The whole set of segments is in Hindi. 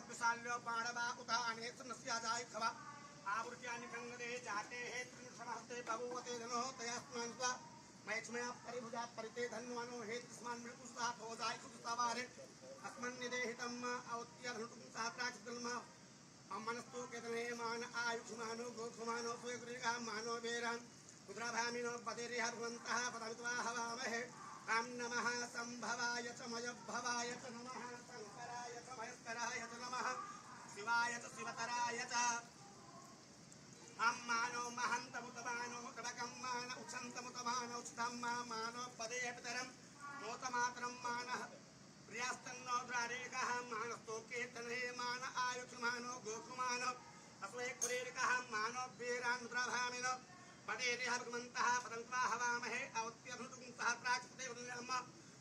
विशाल्यो पाणवा उताने सुनस्याजाय खवा आवृत्यानि गंगदे जाते हे त्रिसमहस्ते भगवते धनो तयास्मान् स्वा मैक्ष्मया परिभुजा परिते धन्वानो हे तस्मान् मृत्युसा भोजाय सुतवारे अस्मन् निदेहितं औत्य धनुतुं सहस्राक्षतल्मा अमनस्तु केतने मान आयुष्मानो गोखमानो स्वेगुरिका मानो वेरान् रुद्राभामिनो पदेरिह भवन्तः पदमित्वा हवामहे ॐ नमः संभवाय च मयभवाय च नमः शंकराय च महेश्वराय च नमः शिवाय च शिवतराय च मानो महन्तमुतमानो कडकं मान उच्छन्तमुतमानो उच्छितं मानो पदे पितरं मोतमातरं मानः प्रियास्तन्नो द्वारेकः मानस्तो कीर्तने मान आयुष्मानो गोकुमानो अस्मै कुरेरिकः मानो वीरान् रुद्राभामिनो पदेरिह भगवन्तः पदन्त्वा हवामहे औत्यभृतुं सहस्राक्षतेर्नम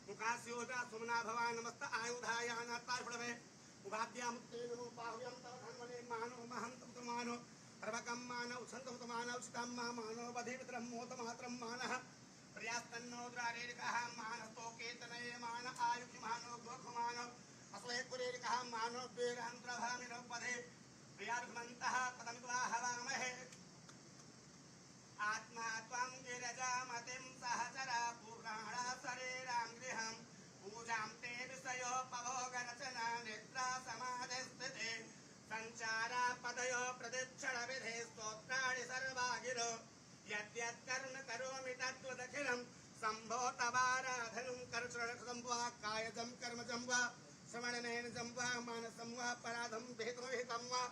मुखास्योजा सुमना भवान् नमस्त आयुधायानात्ताय फुडवे उभाद्यामुत्ते नमो बाहुव्यं तव धन्वने मानो महन्तमुतमानो सर्वकं मानव उच्छन्तमुतमानो उच्छितं मानो बधिमित्रं मोतमात्रं मानः प्रियास्तन्नो द्वारेरिकः मानस्तो कीर्तने मान आयुष्मानो गोखमानो अस्मै कुरेरिकः मानो वीरान्त्रभामिनो पदे प्रियार्भवन्तः पदमित्वा हवामहे आत्मा त्वं गिरजामतिं सहचरा पुराणा शरीरां गृहं पूजां ते विषयोपभोगरचना निद्रा समाधिस्थिते संचारा पदयो प्रदक्षिणविधे स्तोत्राणि सर्वागिरो यद्यत्कर्म करोमि तद्वदखिलं शम्भो तवाराधनं करचरणं वा कायजं कर्मजं वा श्रवणनयनजं वा मानसं वा पराधं विहितं वा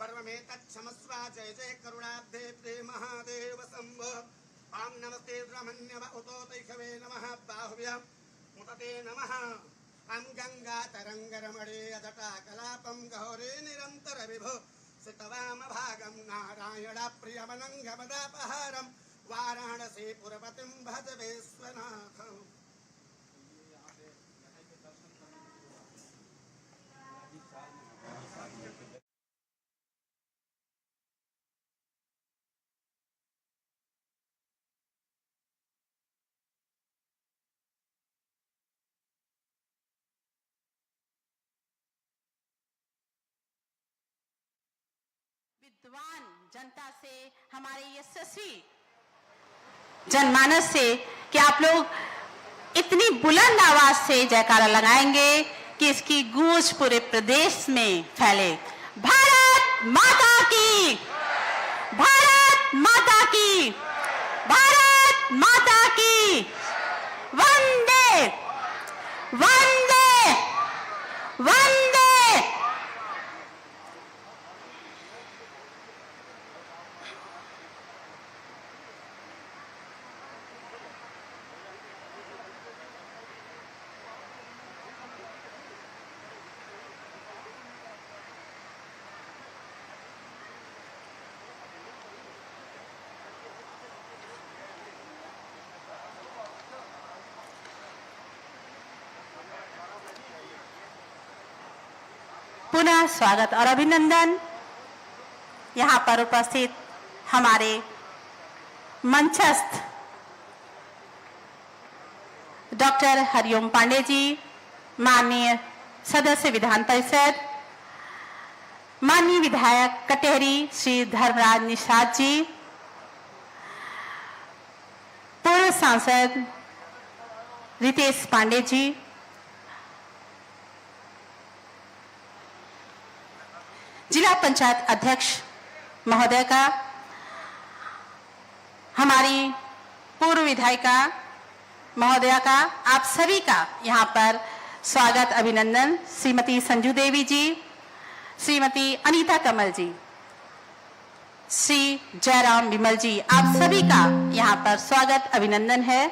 परमेतच्छमस्व जय जय करुणाब्धे प्रेम महादेव शम्भो ॐ नमस्ते ब्रह्मण्यव उतोतैषवे नमः बाहुव्यं मुतते नमः ॐ गङ्गातरङ्गरमणे अजटाकलापं गौरे निरन्तर विभो सितवामभागं नारायणप्रियमनङ्गमदापहारं वाराणसीपुरपतिं भज विश्वनाथम् विद्वान जनता से, हमारे यशस्वी जनमानस से कि आप लोग इतनी बुलंद आवाज से जयकारा लगाएंगे कि इसकी गूंज पूरे प्रदेश में फैले। भारत माता की, भारत माता की, भारत माता की, वंदे वंदे वंदे। पुनः स्वागत और अभिनंदन। यहाँ पर उपस्थित हमारे मंचस्थ डॉक्टर हरिओम पांडे जी, माननीय सदस्य विधान परिषद, माननीय विधायक कटेहरी श्री धर्मराज निषाद जी, पूर्व सांसद रितेश पांडे जी, जिला पंचायत अध्यक्ष महोदय का, हमारी पूर्व विधायिका महोदया का, आप सभी का यहाँ पर स्वागत अभिनंदन। श्रीमती संजू देवी जी, श्रीमती अनीता कमल जी, श्री जयराम विमल जी, आप सभी का यहाँ पर स्वागत अभिनंदन है।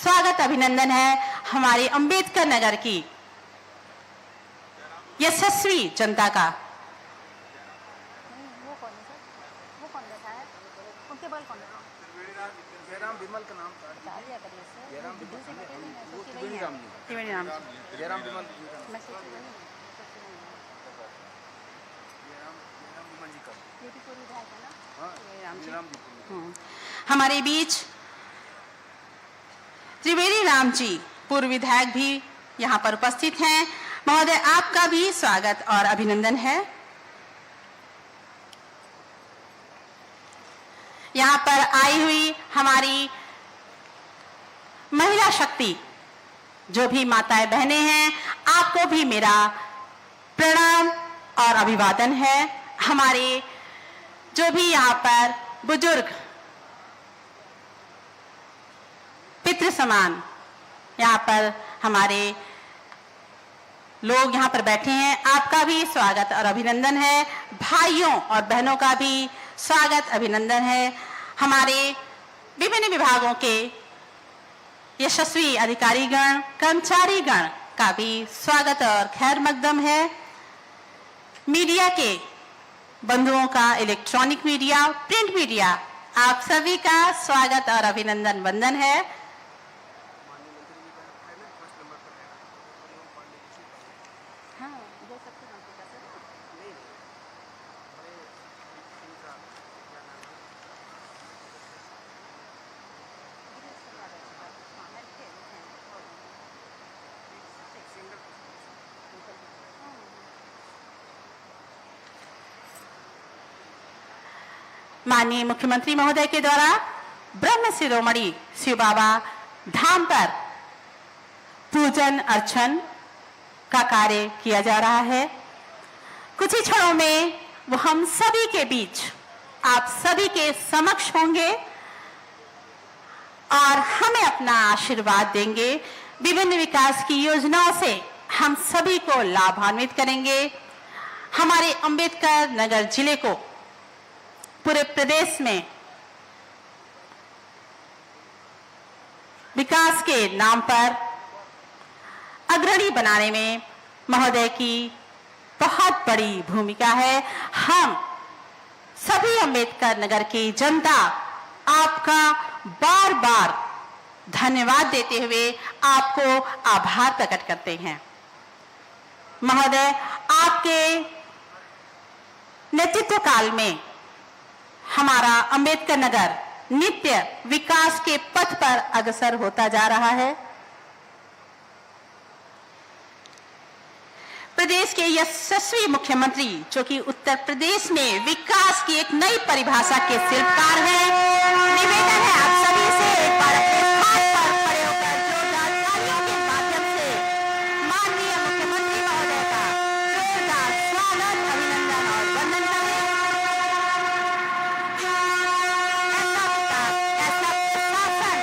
स्वागत अभिनंदन है हमारे अंबेडकर नगर की यशस्वी जनता का। जयराम विमल का नाम था। जयराम विमल जी का। हमारे बीच त्रिवेणी राम जी पूर्व विधायक भी यहाँ पर उपस्थित हैं। महोदय, आपका भी स्वागत और अभिनंदन है। यहाँ पर आई हुई हमारी महिला शक्ति जो भी माताएं बहनें हैं, आपको भी मेरा प्रणाम और अभिवादन है। हमारे जो भी यहाँ पर बुजुर्ग पितृ समान यहाँ पर हमारे लोग यहाँ पर बैठे हैं, आपका भी स्वागत और अभिनंदन है। भाइयों और बहनों का भी स्वागत अभिनंदन है। हमारे विभिन्न विभागों के यशस्वी अधिकारीगण, कर्मचारीगण का भी स्वागत और खैर मकदम है। मीडिया के बंधुओं का, इलेक्ट्रॉनिक मीडिया, प्रिंट मीडिया, आप सभी का स्वागत और अभिनंदन वंदन है। माननीय मुख्यमंत्री महोदय के द्वारा ब्रह्म शिरोमणि शिव बाबा धाम पर पूजन अर्चन का कार्य किया जा रहा है। कुछ ही क्षणों में वो हम सभी के बीच, आप सभी के समक्ष होंगे और हमें अपना आशीर्वाद देंगे। विभिन्न विकास की योजनाओं से हम सभी को लाभान्वित करेंगे। हमारे अंबेडकर नगर जिले को पूरे प्रदेश में विकास के नाम पर अग्रणी बनाने में महोदय की बहुत बड़ी भूमिका है। हम सभी अंबेडकर नगर की जनता आपका बार बार धन्यवाद देते हुए आपको आभार प्रकट करते हैं। महोदय, आपके नेतृत्व काल में हमारा अंबेडकर नगर नित्य विकास के पथ पर अग्रसर होता जा रहा है। प्रदेश के यशस्वी मुख्यमंत्री जो कि उत्तर प्रदेश में विकास की एक नई परिभाषा के शिल्पकार हैं, निवेदन है आप सभी से एक बार अपने हाथ पर खड़े होकर जोरदार तालियों के माध्यम से माननीय मुख्यमंत्री महोदय का जोरदार स्वागत, अभिनंदन और वंदन करें। ऐसा प्रशासन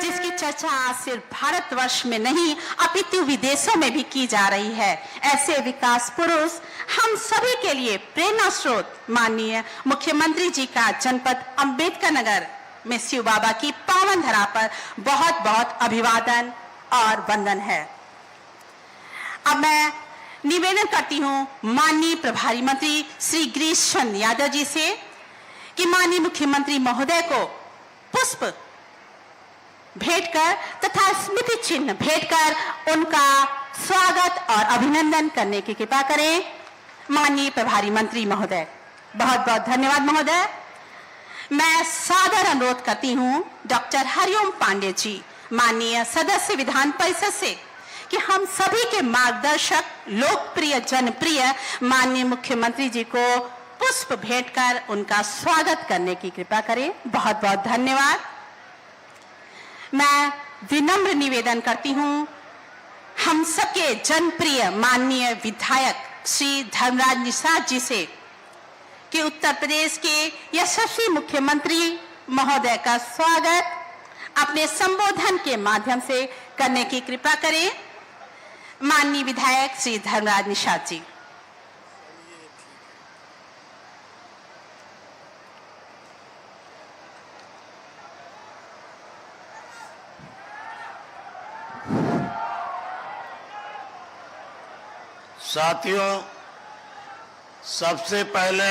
जिसकी चर्चा सिर्फ भारतवर्ष में नहीं अपितु विदेशों में भी की जा रही है, ऐसे विकास पुरुष हम सभी के लिए प्रेरणा स्रोत माननीय मुख्यमंत्री जी का जनपद अंबेडकर नगर में शिव बाबा की पावन धरा पर बहुत बहुत अभिवादन और वंदन है। अब मैं निवेदन करती हूं माननीय प्रभारी मंत्री श्री गिरीश चंद्र यादव जी से कि माननीय मुख्यमंत्री महोदय को पुष्प भेंट कर तथा स्मृति चिन्ह भेंट कर उनका स्वागत और अभिनंदन करने की कृपा करें। माननीय प्रभारी मंत्री महोदय, बहुत बहुत धन्यवाद महोदय। मैं सादर अनुरोध करती हूं डॉक्टर हरिओम पांडे जी, माननीय सदस्य विधान परिषद से, कि हम सभी के मार्गदर्शक, लोकप्रिय, जनप्रिय माननीय मुख्यमंत्री जी को पुष्प भेंट कर उनका स्वागत करने की कृपा करें। बहुत बहुत धन्यवाद। मैं विनम्र निवेदन करती हूं हम सबके जनप्रिय माननीय विधायक श्री धर्मराज निषाद जी से कि उत्तर प्रदेश के यशस्वी मुख्यमंत्री महोदय का स्वागत अपने संबोधन के माध्यम से करने की कृपा करें। माननीय विधायक श्री धर्मराज निषाद जी। साथियों, सबसे पहले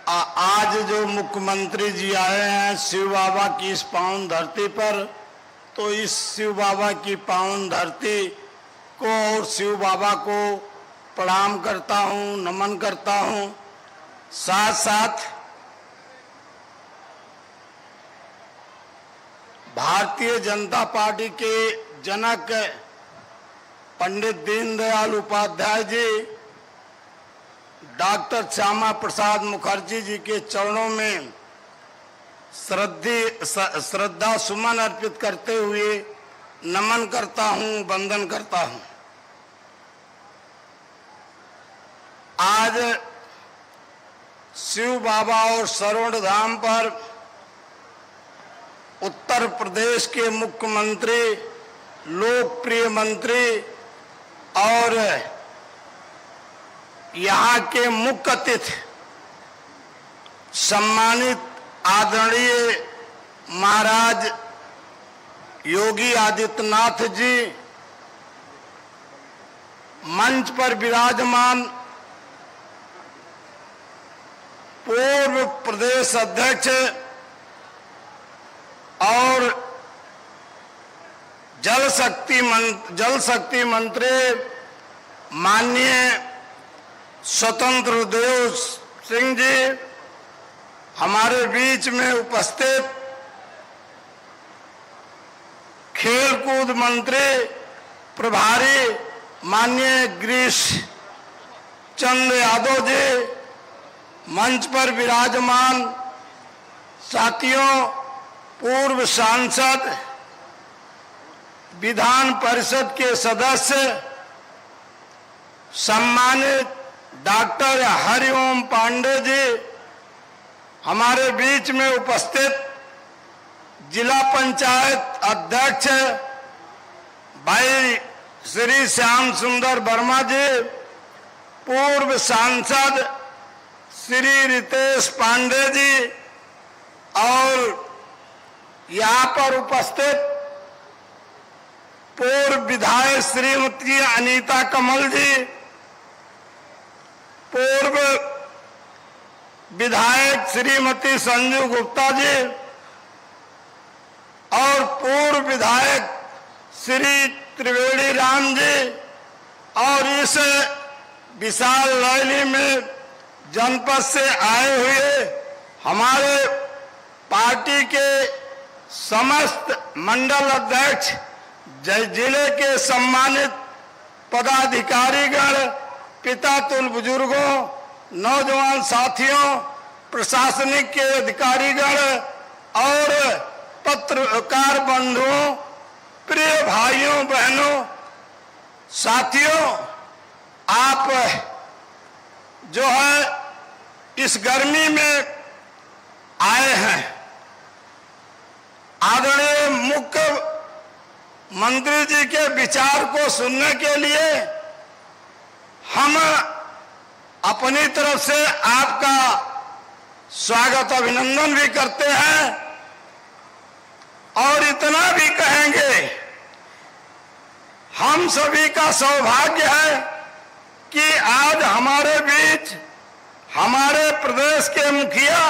आज जो मुख्यमंत्री जी आए हैं शिव बाबा की इस पावन धरती पर, तो इस शिव बाबा की पावन धरती को और शिव बाबा को प्रणाम करता हूं, नमन करता हूं। साथ साथ भारतीय जनता पार्टी के जनक पंडित दीनदयाल उपाध्याय जी, डॉक्टर श्यामा प्रसाद मुखर्जी जी के चरणों में श्रद्धा सुमन अर्पित करते हुए नमन करता हूं, वंदन करता हूं। आज शिव बाबा और सरवण धाम पर उत्तर प्रदेश के मुख्यमंत्री, लोकप्रिय मंत्री और यहाँ के मुख्य अतिथि सम्मानित आदरणीय महाराज योगी आदित्यनाथ जी, मंच पर विराजमान पूर्व प्रदेश अध्यक्ष और जल शक्ति मंत्री माननीय स्वतंत्र देव सिंह जी, हमारे बीच में उपस्थित खेल कूद मंत्री प्रभारी माननीय गिरीश चंद्र यादव जी, मंच पर विराजमान साथियों, पूर्व सांसद, विधान परिषद के सदस्य, सम्मानित डॉक्टर हरिओम पांडे जी, हमारे बीच में उपस्थित जिला पंचायत अध्यक्ष भाई श्री श्याम सुंदर वर्मा जी, पूर्व सांसद श्री रितेश पांडे जी और यहाँ पर उपस्थित पूर्व विधायक श्रीमती अनीता कमल जी, पूर्व विधायक श्रीमती संजू गुप्ता जी और पूर्व विधायक श्री त्रिवेणी राम जी और इस विशाल रैली में जनपद से आए हुए हमारे पार्टी के समस्त मंडल अध्यक्ष, जिले के सम्मानित पदाधिकारीगण, पिता तुल बुजुर्गों, नौजवान साथियों, प्रशासनिक के अधिकारीगण और पत्रकार बंधुओं, प्रिय भाइयों बहनों, साथियों, आप जो है इस गर्मी में आए हैं। आदरणीय मुख्य मंत्री जी के विचार को सुनने के लिए हम अपनी तरफ से आपका स्वागत अभिनंदन भी करते हैं और इतना भी कहेंगे, हम सभी का सौभाग्य है कि आज हमारे बीच हमारे प्रदेश के मुखिया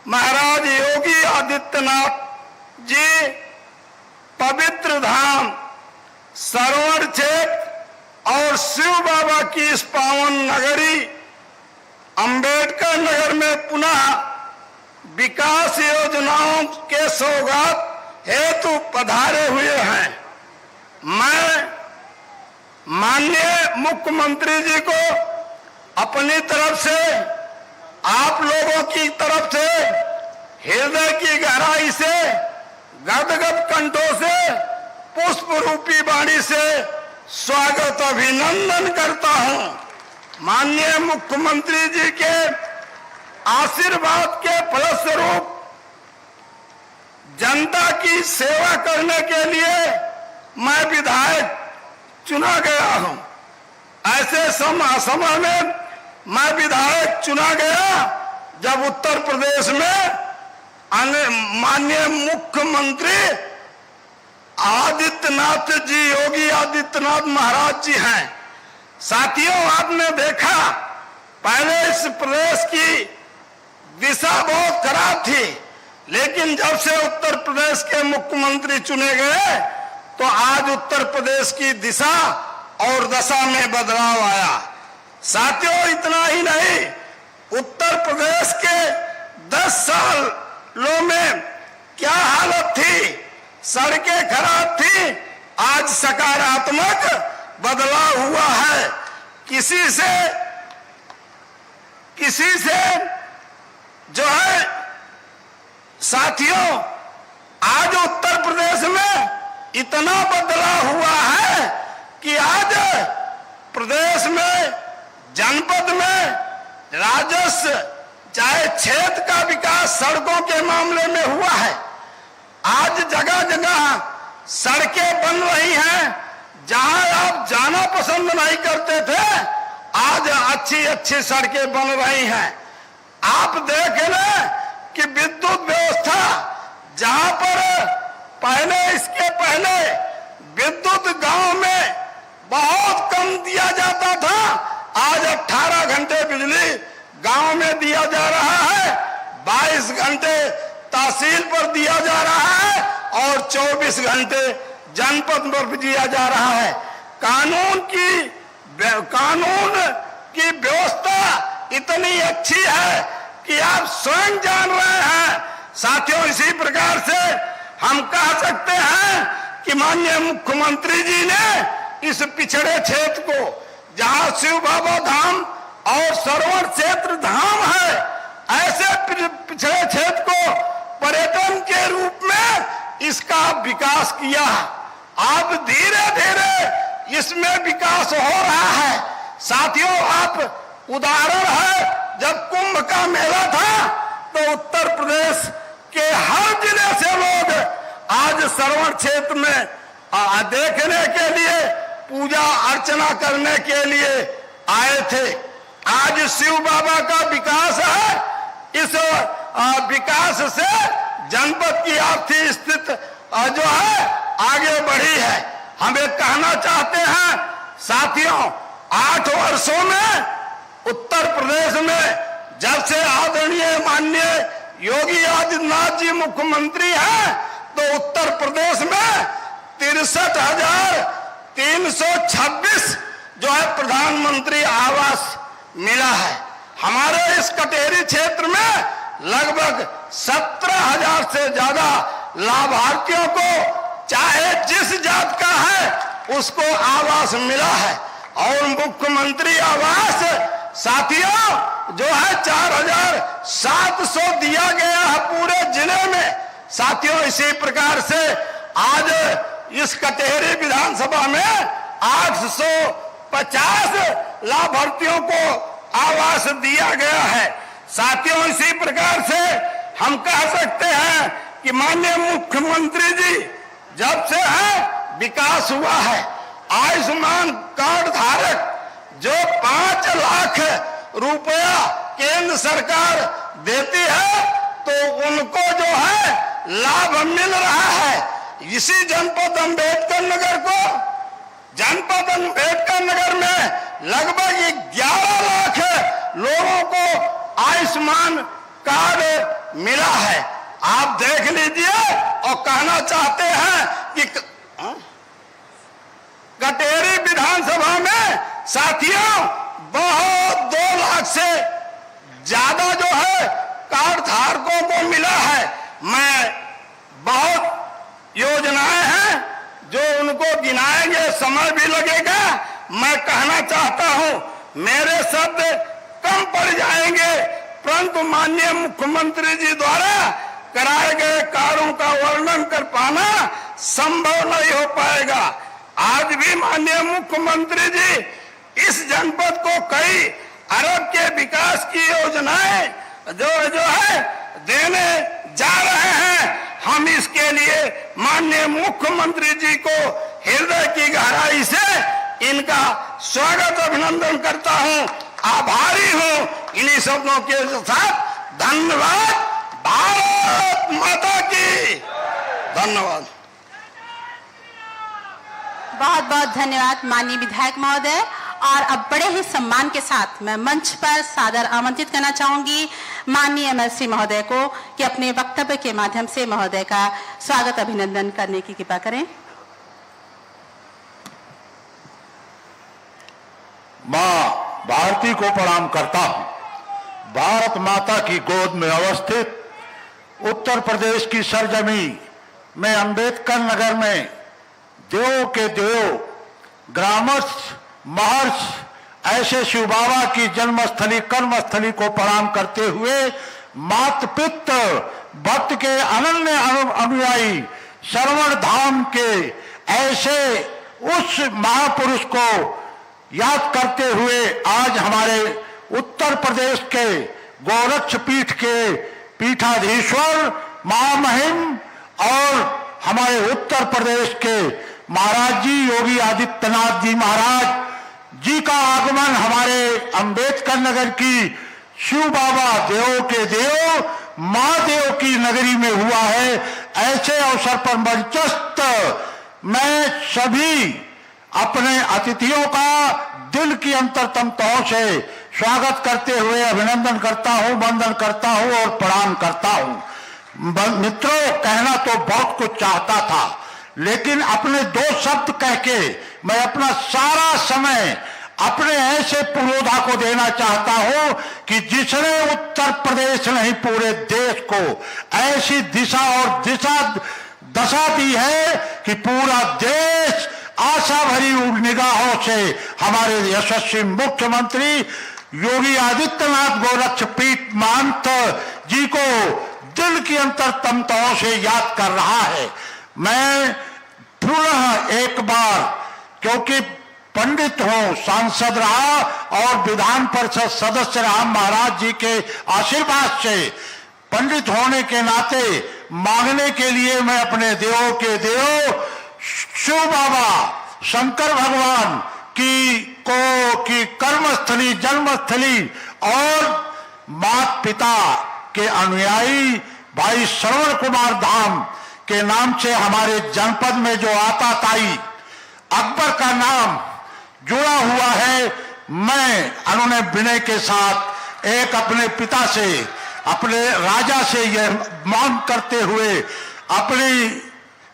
महाराज योगी आदित्यनाथ जी पवित्र धाम सरवण क्षेत्र और शिव बाबा की इस पावन नगरी अंबेडकर नगर में पुनः विकास योजनाओं के सौगात हेतु पधारे हुए हैं। मैं माननीय मुख्यमंत्री जी को अपनी तरफ से, आप लोगों की तरफ से हृदय की गहराई से, गदगद कंठों से, पुष्प रूपी वाणी से स्वागत अभिनंदन करता हूं। माननीय मुख्यमंत्री जी के आशीर्वाद के फलस्वरूप जनता की सेवा करने के लिए मैं विधायक चुना गया हूं। ऐसे समय में मैं विधायक चुना गया जब उत्तर प्रदेश में माननीय मुख्यमंत्री आदित्यनाथ जी, योगी आदित्यनाथ महाराज जी हैं। साथियों, आपने देखा पहले इस प्रदेश की दिशा बहुत खराब थी, लेकिन जब से उत्तर प्रदेश के मुख्यमंत्री चुने गए तो आज उत्तर प्रदेश की दिशा और दशा में बदलाव आया। साथियों, इतना ही नहीं, उत्तर प्रदेश के 10 सालों में क्या हालत थी, सड़कें खराब थी, आज सकारात्मक बदलाव हुआ है। किसी से जो है साथियों, आज उत्तर प्रदेश में इतना बदलाव हुआ है कि आज प्रदेश में, जनपद में राजस्व चाहे क्षेत्र का विकास सड़कों के मामले में हुआ है। आज जगह जगह सड़कें बन रही हैं, जहां आप जाना पसंद नहीं करते थे, आज अच्छी अच्छी सड़कें बन रही हैं। आप देख लें कि विद्युत व्यवस्था, जहां पर पहले, इसके पहले विद्युत गांव में बहुत कम दिया जाता था, आज 18 घंटे बिजली गांव में दिया जा रहा है, 22 घंटे तहसील पर दिया जा रहा है और 24 घंटे जनपद पर दिया जा रहा है। कानून की व्यवस्था इतनी अच्छी है कि आप स्वयं जान रहे हैं। साथियों, इसी प्रकार से हम कह सकते हैं कि माननीय मुख्यमंत्री जी ने इस पिछड़े क्षेत्र को, जहां शिव बाबा धाम और सरोवर क्षेत्र धाम है, ऐसे पिछड़े क्षेत्र को पर्यटन के रूप में इसका विकास किया। अब धीरे धीरे इसमें विकास हो रहा है। साथियों, आप उदाहरण है, जब कुंभ का मेला था तो उत्तर प्रदेश के हर जिले से लोग आज सरोवर क्षेत्र में देखने के लिए, पूजा अर्चना करने के लिए आए थे। आज शिव बाबा का विकास है। इस विकास से जनपद की आर्थिक स्थिति जो है आगे बढ़ी है। हम ये कहना चाहते हैं साथियों, 8 वर्षों में उत्तर प्रदेश में जब से आदरणीय माननीय योगी आदित्यनाथ जी मुख्यमंत्री हैं, तो उत्तर प्रदेश में 63,326 जो है प्रधानमंत्री आवास मिला है। हमारे इस कटेरी क्षेत्र में लगभग 17,000 से ज्यादा लाभार्थियों को, चाहे जिस जात का है, उसको आवास मिला है। और मुख्यमंत्री आवास साथियों जो है 4,700 दिया गया है पूरे जिले में। साथियों, इसी प्रकार से आज इस कटेरी विधानसभा में 850 लाभार्थियों को आवास दिया गया है। साथियों, इसी प्रकार से हम कह सकते हैं कि माननीय मुख्यमंत्री जी जब से है विकास हुआ है। आयुष्मान कार्ड धारक जो 5 लाख रुपया केंद्र सरकार देती है, तो उनको जो है लाभ मिल रहा है। इसी जनपद अम्बेडकर नगर में लगभग 11 लाख लोगों को आयुष्मान कार्ड मिला है। आप देख लीजिए। और कहना चाहते हैं कि कटेरी विधानसभा में साथियों बहुत 2 लाख से ज्यादा जो है कार्ड धारकों को मिला है। मैं बहुत योजनाएं हैं जो उनको गिनाएंगे, समय भी लगेगा। मैं कहना चाहता हूं, मेरे शब्द कम पड़ जाएंगे, परंतु माननीय मुख्यमंत्री जी द्वारा कराए गए कार्यों का वर्णन कर पाना संभव नहीं हो पाएगा। आज भी माननीय मुख्यमंत्री जी इस जनपद को कई अरब के विकास की योजनाएं जो है देने जा रहे हैं। हम इसके लिए माननीय मुख्यमंत्री जी को हृदय की गहराई से इनका स्वागत अभिनंदन करता हूं, आभारी हूं। इन्हीं शब्दों के साथ धन्यवाद। भारत माता की धन्यवाद। बहुत बहुत धन्यवाद माननीय विधायक महोदय। और अब बड़े ही सम्मान के साथ मैं मंच पर सादर आमंत्रित करना चाहूंगी माननीय एमएलसी महोदय को कि अपने वक्तव्य के माध्यम से महोदय का स्वागत अभिनंदन करने की कृपा करें। मां भारती को प्रणाम करता हूं। भारत माता की गोद में अवस्थित उत्तर प्रदेश की सरजमी में अंबेडकर नगर में देवों के देव ग्रामस्थ महर्ष ऐसे शिव बाबा की जन्मस्थली कर्मस्थली को प्रणाम करते हुए मात पिता भक्त के अनन्य अनुयायी श्रवण धाम के ऐसे उस महापुरुष को याद करते हुए आज हमारे उत्तर प्रदेश के गोरक्ष पीठ के पीठाधीश्वर महामहिम और हमारे उत्तर प्रदेश के महाराज जी योगी आदित्यनाथ जी महाराज जी का आगमन हमारे अंबेडकर नगर की शिव बाबा देवों के देव महादेव की नगरी में हुआ है। ऐसे अवसर पर मंचस्थ मैं सभी अपने अतिथियों का दिल की अंतरतम तहों से स्वागत करते हुए अभिनंदन करता हूं, वंदन करता हूं और प्रणाम करता हूं। मित्रों, कहना तो बहुत कुछ चाहता था, लेकिन अपने दो शब्द कह के मैं अपना सारा समय अपने ऐसे पुरोधा को देना चाहता हूं कि जिसने उत्तर प्रदेश नहीं पूरे देश को ऐसी दिशा और दशा दी है कि पूरा देश आशा भरी निगाहों से हमारे यशस्वी मुख्यमंत्री योगी आदित्यनाथ गोरक्ष पीठ महंत जी को दिल की अंतरतमताओं से याद कर रहा है। मैं पुनः एक बार, क्योंकि पंडित हूं, सांसद रहा और विधान परिषद सदस्य रहा, महाराज जी के आशीर्वाद से पंडित होने के नाते मांगने के लिए मैं अपने देवों के देव शिव बाबा शंकर भगवान की कर्मस्थली जन्मस्थली और माता पिता के अनुयायी भाई श्रवण कुमार धाम के नाम से हमारे जनपद में जो आता ताई अकबर का नाम जुड़ा हुआ है, मैं अनुनय विनय के साथ एक अपने पिता से, अपने राजा से यह मांग करते हुए अपनी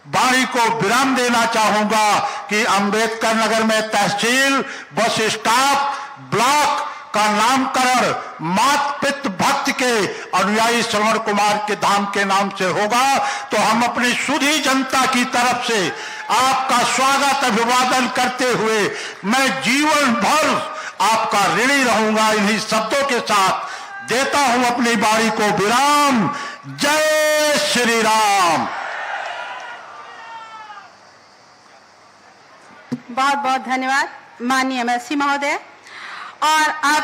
वाणी को विराम देना चाहूंगा कि अंबेडकर नगर में तहसील बस स्टॉप ब्लॉक का नामकरण मात पित भक्त के अनुयायी श्रवण कुमार के धाम के नाम से होगा। तो हम अपनी सुधी जनता की तरफ से आपका स्वागत अभिवादन करते हुए मैं जीवन भर आपका ऋणी रहूंगा। इन्हीं शब्दों के साथ देता हूं अपनी वाणी को विराम। जय श्री राम। बहुत बहुत धन्यवाद माननीय एमएलसी महोदय। और अब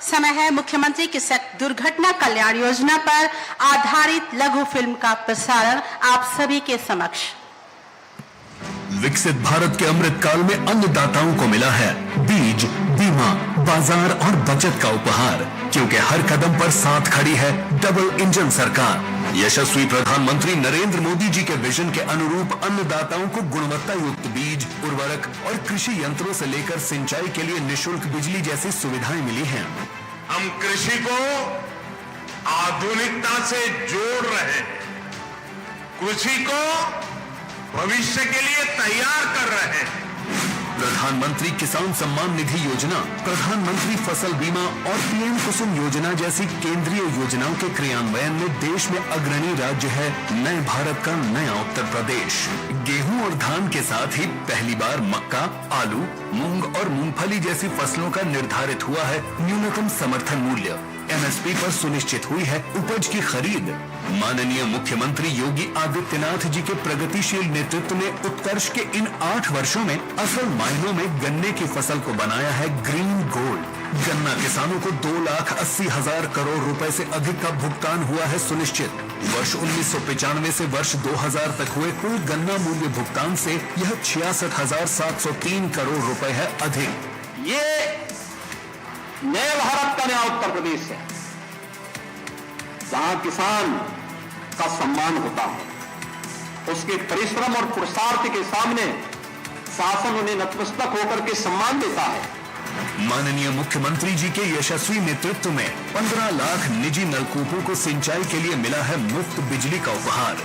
समय है मुख्यमंत्री कृषक दुर्घटना कल्याण योजना पर आधारित लघु फिल्म का प्रसारण आप सभी के समक्ष। विकसित भारत के अमृत काल में अन्नदाताओं को मिला है बीज, बीमा, बाजार और बचत का उपहार, क्योंकि हर कदम पर साथ खड़ी है डबल इंजन सरकार। यशस्वी प्रधानमंत्री नरेंद्र मोदी जी के विजन के अनुरूप अन्नदाताओं को गुणवत्ता युक्त बीज, उर्वरक और कृषि यंत्रों से लेकर सिंचाई के लिए निशुल्क बिजली जैसी सुविधाएं मिली हैं। हम कृषि को आधुनिकता से जोड़ रहे हैं, कृषि को भविष्य के लिए तैयार कर रहे हैं। प्रधानमंत्री किसान सम्मान निधि योजना, प्रधानमंत्री फसल बीमा और पीएम कुसुम योजना जैसी केंद्रीय योजनाओं के क्रियान्वयन में देश में अग्रणी राज्य है नए भारत का नया उत्तर प्रदेश। गेहूं और धान के साथ ही पहली बार मक्का, आलू, मूंग और मूंगफली जैसी फसलों का निर्धारित हुआ है न्यूनतम समर्थन मूल्य। एमएसपी पर सुनिश्चित हुई है उपज की खरीद। माननीय मुख्यमंत्री योगी आदित्यनाथ जी के प्रगतिशील नेतृत्व ने उत्कर्ष के इन 8 वर्षों में असल मायनों में गन्ने की फसल को बनाया है ग्रीन गोल्ड। गन्ना किसानों को 2,80,000 करोड़ रुपए से अधिक का भुगतान हुआ है सुनिश्चित। वर्ष 1995 से वर्ष 2000 तक हुए कुल गन्ना मूल्य भुगतान से यह 66,703 करोड़ रुपए है अधिक। ये नए भारत का नया उत्तर प्रदेश है, जहां किसान का सम्मान होता है। उसके परिश्रम और पुरुषार्थ के सामने शासन उन्हें नतमस्तक होकर के सम्मान देता है। माननीय मुख्यमंत्री जी के यशस्वी नेतृत्व में 15 लाख निजी नलकूपों को सिंचाई के लिए मिला है मुफ्त बिजली का उपहार।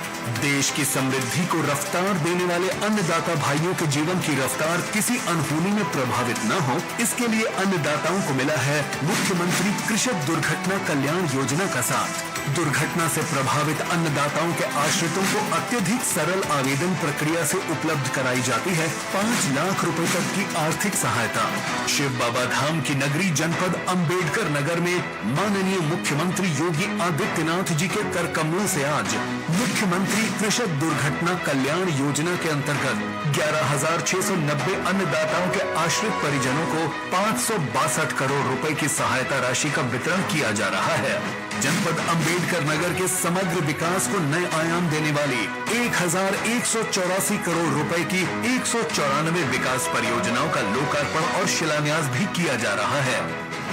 देश की समृद्धि को रफ्तार देने वाले अन्नदाता भाइयों के जीवन की रफ्तार किसी अनहोनी में प्रभावित न हो, इसके लिए अन्नदाताओं को मिला है मुख्यमंत्री कृषक दुर्घटना कल्याण योजना का साथ। दुर्घटना से प्रभावित अन्नदाताओं के आश्रितों को अत्यधिक सरल आवेदन प्रक्रिया से उपलब्ध कराई जाती है 5 लाख रुपए तक की आर्थिक सहायता। शिव बाबा धाम की नगरी जनपद अंबेडकर नगर में माननीय मुख्यमंत्री योगी आदित्यनाथ जी के कर कमलों से आज मुख्यमंत्री कृषक दुर्घटना कल्याण योजना के अंतर्गत 11,690 अन्नदाताओं के आश्रित परिजनों को 562 करोड़ रुपए की सहायता राशि का वितरण किया जा रहा है। जनपद अंबेडकर नगर के समग्र विकास को नए आयाम देने वाली 1,184 करोड़ रुपए की 194 विकास परियोजनाओं का लोकार्पण और शिलान्यास भी किया जा रहा है।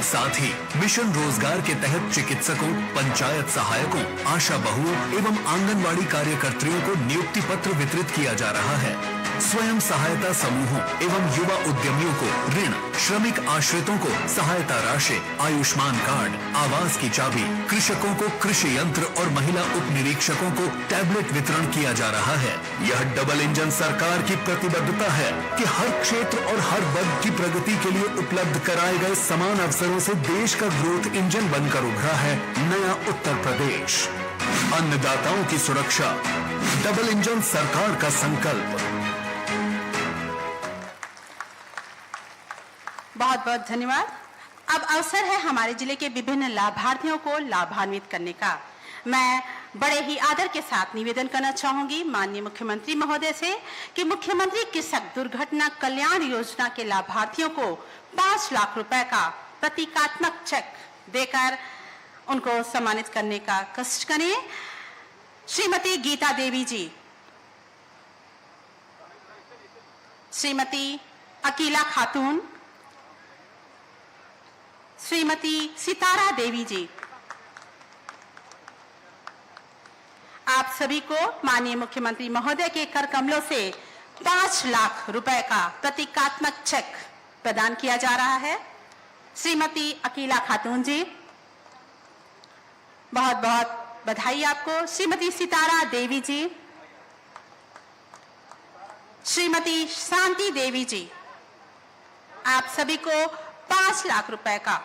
साथ ही मिशन रोजगार के तहत चिकित्सकों, पंचायत सहायकों, आशा बहुओं एवं आंगनवाड़ी कार्यकर्तियों को नियुक्ति पत्र वितरित किया जा रहा है। स्वयं सहायता समूहों एवं युवा उद्यमियों को ऋण, श्रमिक आश्रितों को सहायता राशि, आयुष्मान कार्ड, आवास की चाबी, कृषकों को कृषि यंत्र और महिला उप निरीक्षकों को टैबलेट वितरण किया जा रहा है। यह डबल इंजन सरकार की प्रतिबद्धता है कि हर क्षेत्र और हर वर्ग की प्रगति के लिए उपलब्ध कराए गए समान अवसरों से देश का ग्रोथ इंजन बनकर उभरा है नया उत्तर प्रदेश। अन्नदाताओं की सुरक्षा, डबल इंजन सरकार का संकल्प। बहुत बहुत धन्यवाद। अब अवसर है हमारे जिले के विभिन्न लाभार्थियों को लाभान्वित करने का। मैं बड़े ही आदर के साथ निवेदन करना चाहूंगी माननीय मुख्यमंत्री महोदय से कि मुख्यमंत्री कृषक दुर्घटना कल्याण योजना के लाभार्थियों को 5 लाख रुपए का प्रतीकात्मक चेक देकर उनको सम्मानित करने का कष्ट करें। श्रीमती गीता देवी जी, श्रीमती अकीला खातून, श्रीमती सितारा देवी जी, आप सभी को माननीय मुख्यमंत्री महोदय के कर कमलों से 5 लाख रुपए का प्रतीकात्मक चेक प्रदान किया जा रहा है। श्रीमती अकीला खातून जी, बहुत बहुत बधाई आपको। श्रीमती सितारा देवी जी, श्रीमती शांति देवी जी, आप सभी को 5 लाख रुपए का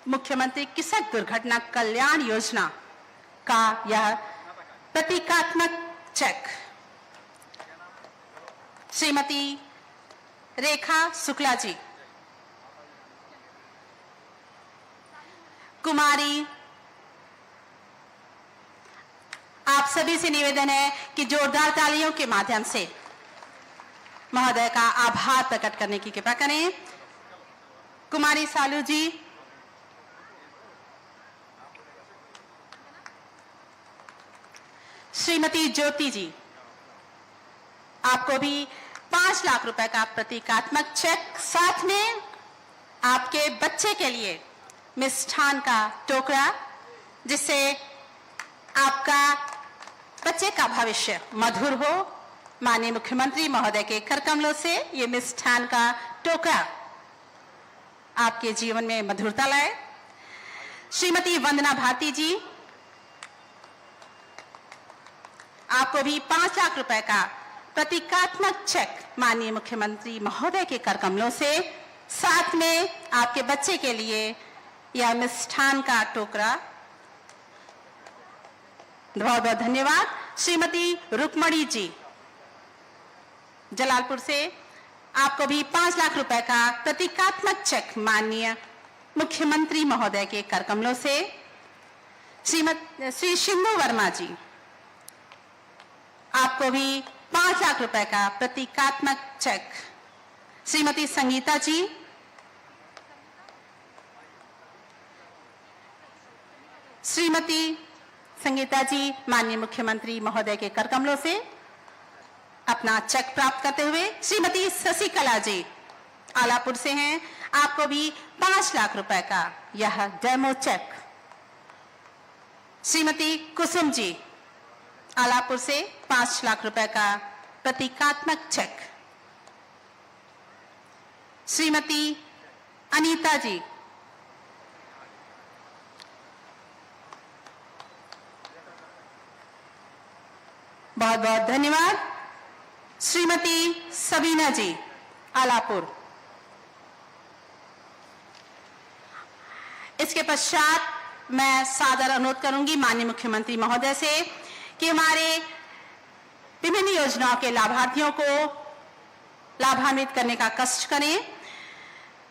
मुख्यमंत्री कृषक दुर्घटना कल्याण योजना का यह प्रतीकात्मक चेक। श्रीमती रेखा शुक्ला जी, कुमारी, आप सभी से निवेदन है कि जोरदार तालियों के माध्यम से महोदय का आभार प्रकट करने की कृपा करें। कुमारी सालू जी, श्रीमती ज्योति जी, आपको भी 5 लाख रुपए का प्रतीकात्मक चेक, साथ में आपके बच्चे के लिए मिष्ठान का टोकरा, जिससे आपका बच्चे का भविष्य मधुर हो। माननीय मुख्यमंत्री महोदय के कर कमलों से ये मिष्ठान का टोकरा आपके जीवन में मधुरता लाए। श्रीमती वंदना भारती जी, आपको भी 5 लाख रुपए का प्रतीकात्मक चेक माननीय मुख्यमंत्री महोदय के कर कमलों से, साथ में आपके बच्चे के लिए यह मिष्ठान का टोकरा। बहुत बहुत धन्यवाद। श्रीमती रुक्मणी जी जलालपुर से, आपको भी 5 लाख रुपए का प्रतीकात्मक चेक माननीय मुख्यमंत्री महोदय के कर कमलों से। श्री सिंधु वर्मा जी, आपको भी 5 लाख रुपए का प्रतीकात्मक चेक। श्रीमती संगीता जी, श्रीमती संगीता जी माननीय मुख्यमंत्री महोदय के कर कमलों से अपना चेक प्राप्त करते हुए। श्रीमती शशिकला जी आलापुर से हैं, आपको भी 5 लाख रुपए का यह डेमो चेक। श्रीमती कुसुम जी आलापुर से 5 लाख रुपए का प्रतीकात्मक चेक। श्रीमती अनीता जी, बहुत बहुत धन्यवाद। श्रीमती सबीना जी आलापुर। इसके पश्चात मैं सादर अनुरोध करूंगी माननीय मुख्यमंत्री महोदय से कि हमारे विभिन्न योजनाओं के लाभार्थियों को लाभान्वित करने का कष्ट करें।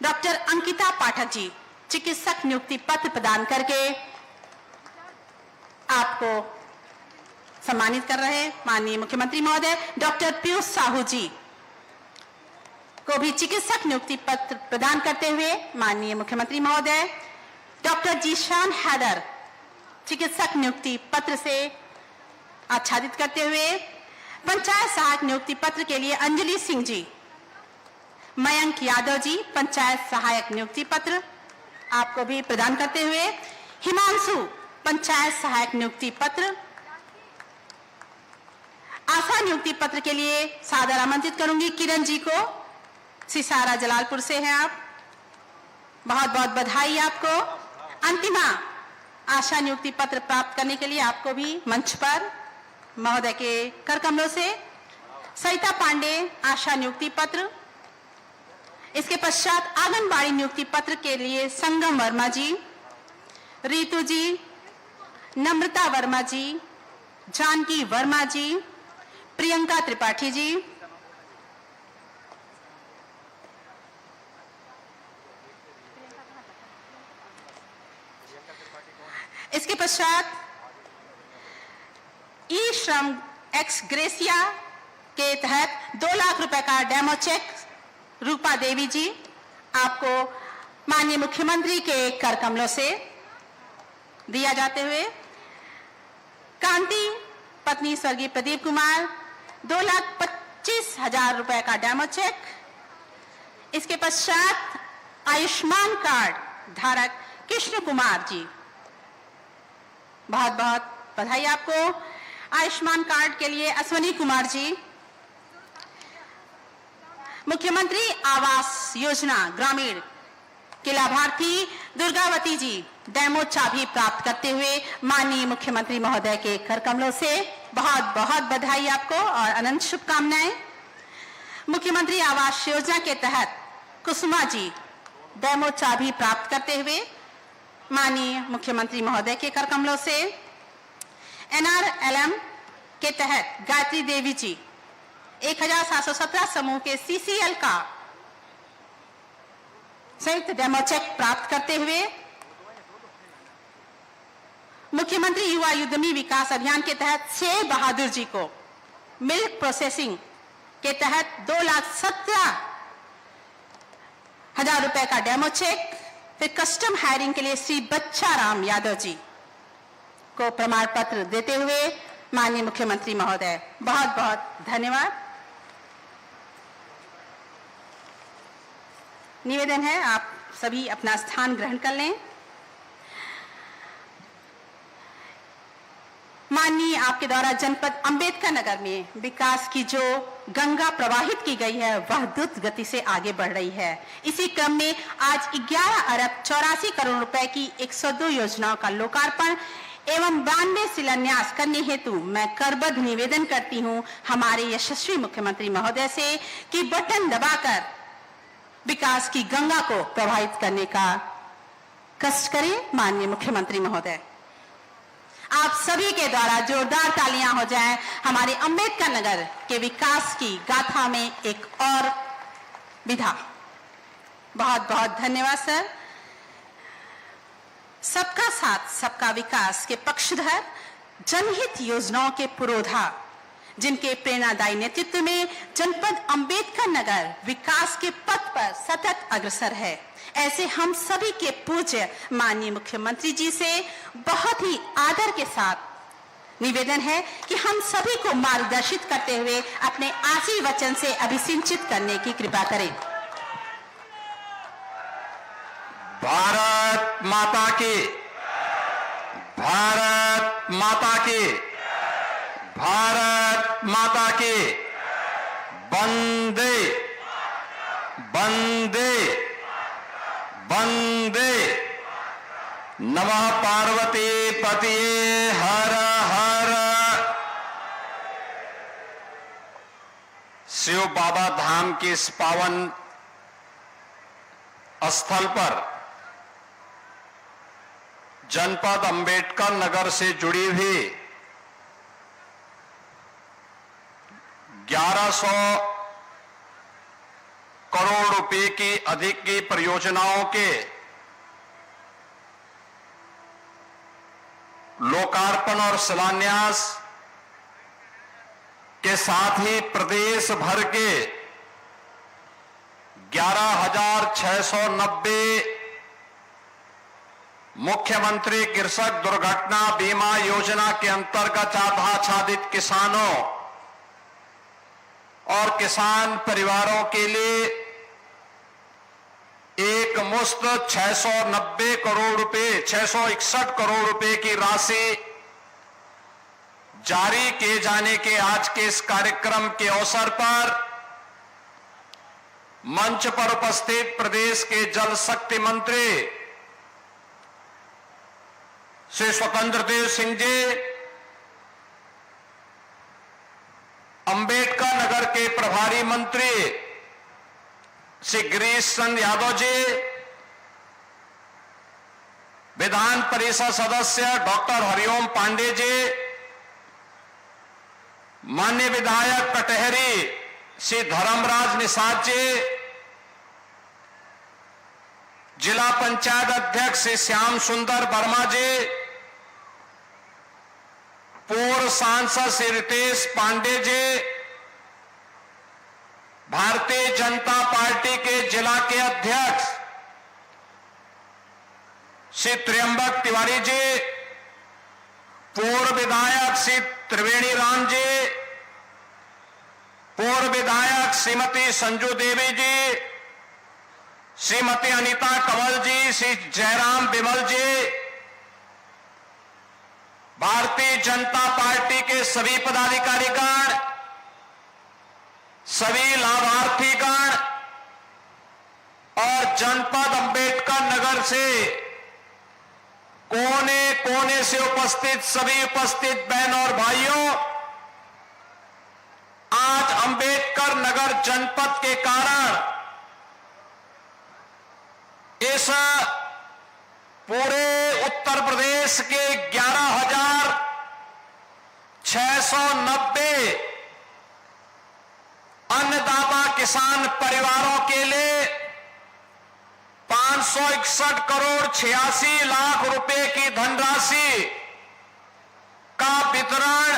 डॉक्टर अंकिता पाठक जी चिकित्सक नियुक्ति पत्र प्रदान करके आपको सम्मानित कर रहे हैं। माननीय मुख्यमंत्री महोदय डॉक्टर पीयूष साहू जी को भी चिकित्सक नियुक्ति पत्र प्रदान करते हुए माननीय मुख्यमंत्री महोदय डॉक्टर जीशान हैदर चिकित्सक नियुक्ति पत्र से आच्छादित करते हुए पंचायत सहायक नियुक्ति पत्र के लिए अंजलि सिंह जी, मयंक यादव जी पंचायत सहायक नियुक्ति पत्र आपको भी प्रदान करते हुए हिमांशु पंचायत सहायक नियुक्ति पत्र। आशा नियुक्ति पत्र के लिए सादर आमंत्रित करूंगी किरण जी को, सिसारा जलालपुर से हैं आप, बहुत बहुत बधाई आपको। अंतिमा आशा नियुक्ति पत्र प्राप्त करने के लिए आपको भी मंच पर महोदय के कर कमलों से सरिता पांडे आशा नियुक्ति पत्र। इसके पश्चात आंगनबाड़ी नियुक्ति पत्र के लिए संगम वर्मा जी, रीतू जी, नम्रता वर्मा जी, जानकी वर्मा जी, प्रियंका त्रिपाठी जी। इसके पश्चात ई श्रम एक्स ग्रेसिया के तहत 2 लाख रुपए का डेमो चेक रूपा देवी जी आपको माननीय मुख्यमंत्री के कर कमलों से दिया जाते हुए, कांति पत्नी स्वर्गीय प्रदीप कुमार 2,25,000 रुपए का डेमो चेक। इसके पश्चात आयुष्मान कार्ड धारक कृष्ण कुमार जी, बहुत बहुत बधाई आपको। आयुष्मान कार्ड के लिए अश्वनी कुमार जी, मुख्यमंत्री आवास योजना ग्रामीण के लाभार्थी दुर्गावती जी डेमो चाबी प्राप्त करते हुए माननीय मुख्यमंत्री महोदय के कर कमलों से बहुत बहुत बधाई आपको और अनंत शुभकामनाएं। मुख्यमंत्री आवास योजना के तहत कुसुमा जी डेमो चाबी प्राप्त करते हुए माननीय मुख्यमंत्री महोदय के कर कमलों से। NRLM के तहत गायत्री देवी जी 1717 समूह के CCL का संयुक्त डेमो चेक प्राप्त करते हुए मुख्यमंत्री युवा उद्यमी विकास अभियान के तहत शेर बहादुर जी को मिल्क प्रोसेसिंग के तहत 2,17,000 रुपए का डेमो चेक। फिर कस्टम हायरिंग के लिए श्री बच्चा राम यादव जी को प्रमाण पत्र देते हुए माननीय मुख्यमंत्री महोदय बहुत बहुत धन्यवाद। निवेदन है आप सभी अपना स्थान ग्रहण कर लें। माननीय आपके द्वारा जनपद अंबेडकर नगर में विकास की जो गंगा प्रवाहित की गई है वह द्रुत गति से आगे बढ़ रही है। इसी क्रम में आज 11 अरब 84 करोड़ रुपए की 102 योजनाओं का लोकार्पण एवं 92 शिलान्यास करने हेतु मैं करबद्ध निवेदन करती हूं हमारे यशस्वी मुख्यमंत्री महोदय से कि बटन दबाकर विकास की गंगा को प्रवाहित करने का कष्ट करें। माननीय मुख्यमंत्री महोदय आप सभी के द्वारा जोरदार तालियां हो जाएं हमारे अंबेडकर नगर के विकास की गाथा में एक और विधा। बहुत बहुत धन्यवाद सर। सबका साथ सबका विकास के पक्षधर जनहित योजनाओं के पुरोधा जिनके प्रेरणादायी नेतृत्व में जनपद अंबेडकर नगर विकास के पथ पर सतत अग्रसर है, ऐसे हम सभी के पूज्य माननीय मुख्यमंत्री जी से बहुत ही आदर के साथ निवेदन है कि हम सभी को मार्गदर्शित करते हुए अपने आशीर्वचन से अभिसिंचित करने की कृपा करें। भारत माता की, भारत माता की, भारत माता की, वंदे वंदे वंदे। नमः पार्वती पतिये हर हर। शिव बाबा धाम के इस पावन स्थल पर जनपद अंबेडकर नगर से जुड़ी हुई 1100 करोड़ रुपए की अधिक की परियोजनाओं के लोकार्पण और शिलान्यास के साथ ही प्रदेश भर के 11,690 मुख्यमंत्री कृषक दुर्घटना बीमा योजना के अंतर्गत आच्छादित किसानों और किसान परिवारों के लिए एक मुश्त 690 करोड़ रुपए 661 करोड़ रुपए की राशि जारी किए जाने के आज के इस कार्यक्रम के अवसर पर मंच पर उपस्थित प्रदेश के जल शक्ति मंत्री श्री स्वतंत्र देव सिंह जी, अंबेडकर नगर के प्रभारी मंत्री श्री गिरीश चंद्र यादव जी, विधान परिषद सदस्य डॉक्टर हरिओम पांडे जी, माननीय विधायक कटहरी श्री धर्मराज निषाद जी, जिला पंचायत अध्यक्ष श्री श्याम सुंदर वर्मा जी, पूर्व सांसद श्री रितेश पांडे जी, भारतीय जनता पार्टी के जिला के अध्यक्ष श्री त्र्यंबक तिवारी जी, पूर्व विधायक श्री त्रिवेणी राम जी, पूर्व विधायक श्रीमती संजू देवी जी, श्रीमती अनीता कमल जी, श्री जयराम बिमल जी, भारतीय जनता पार्टी के सभी पदाधिकारीगण, सभी लाभार्थीगण और जनपद अंबेडकर नगर से कोने कोने से उपस्थित सभी उपस्थित बहन और भाइयों, आज अंबेडकर नगर जनपद के कारण इस पूरे उत्तर प्रदेश के 11,690 अन्नदाता किसान परिवारों के लिए 561 करोड़ 86 लाख रुपए की धनराशि का वितरण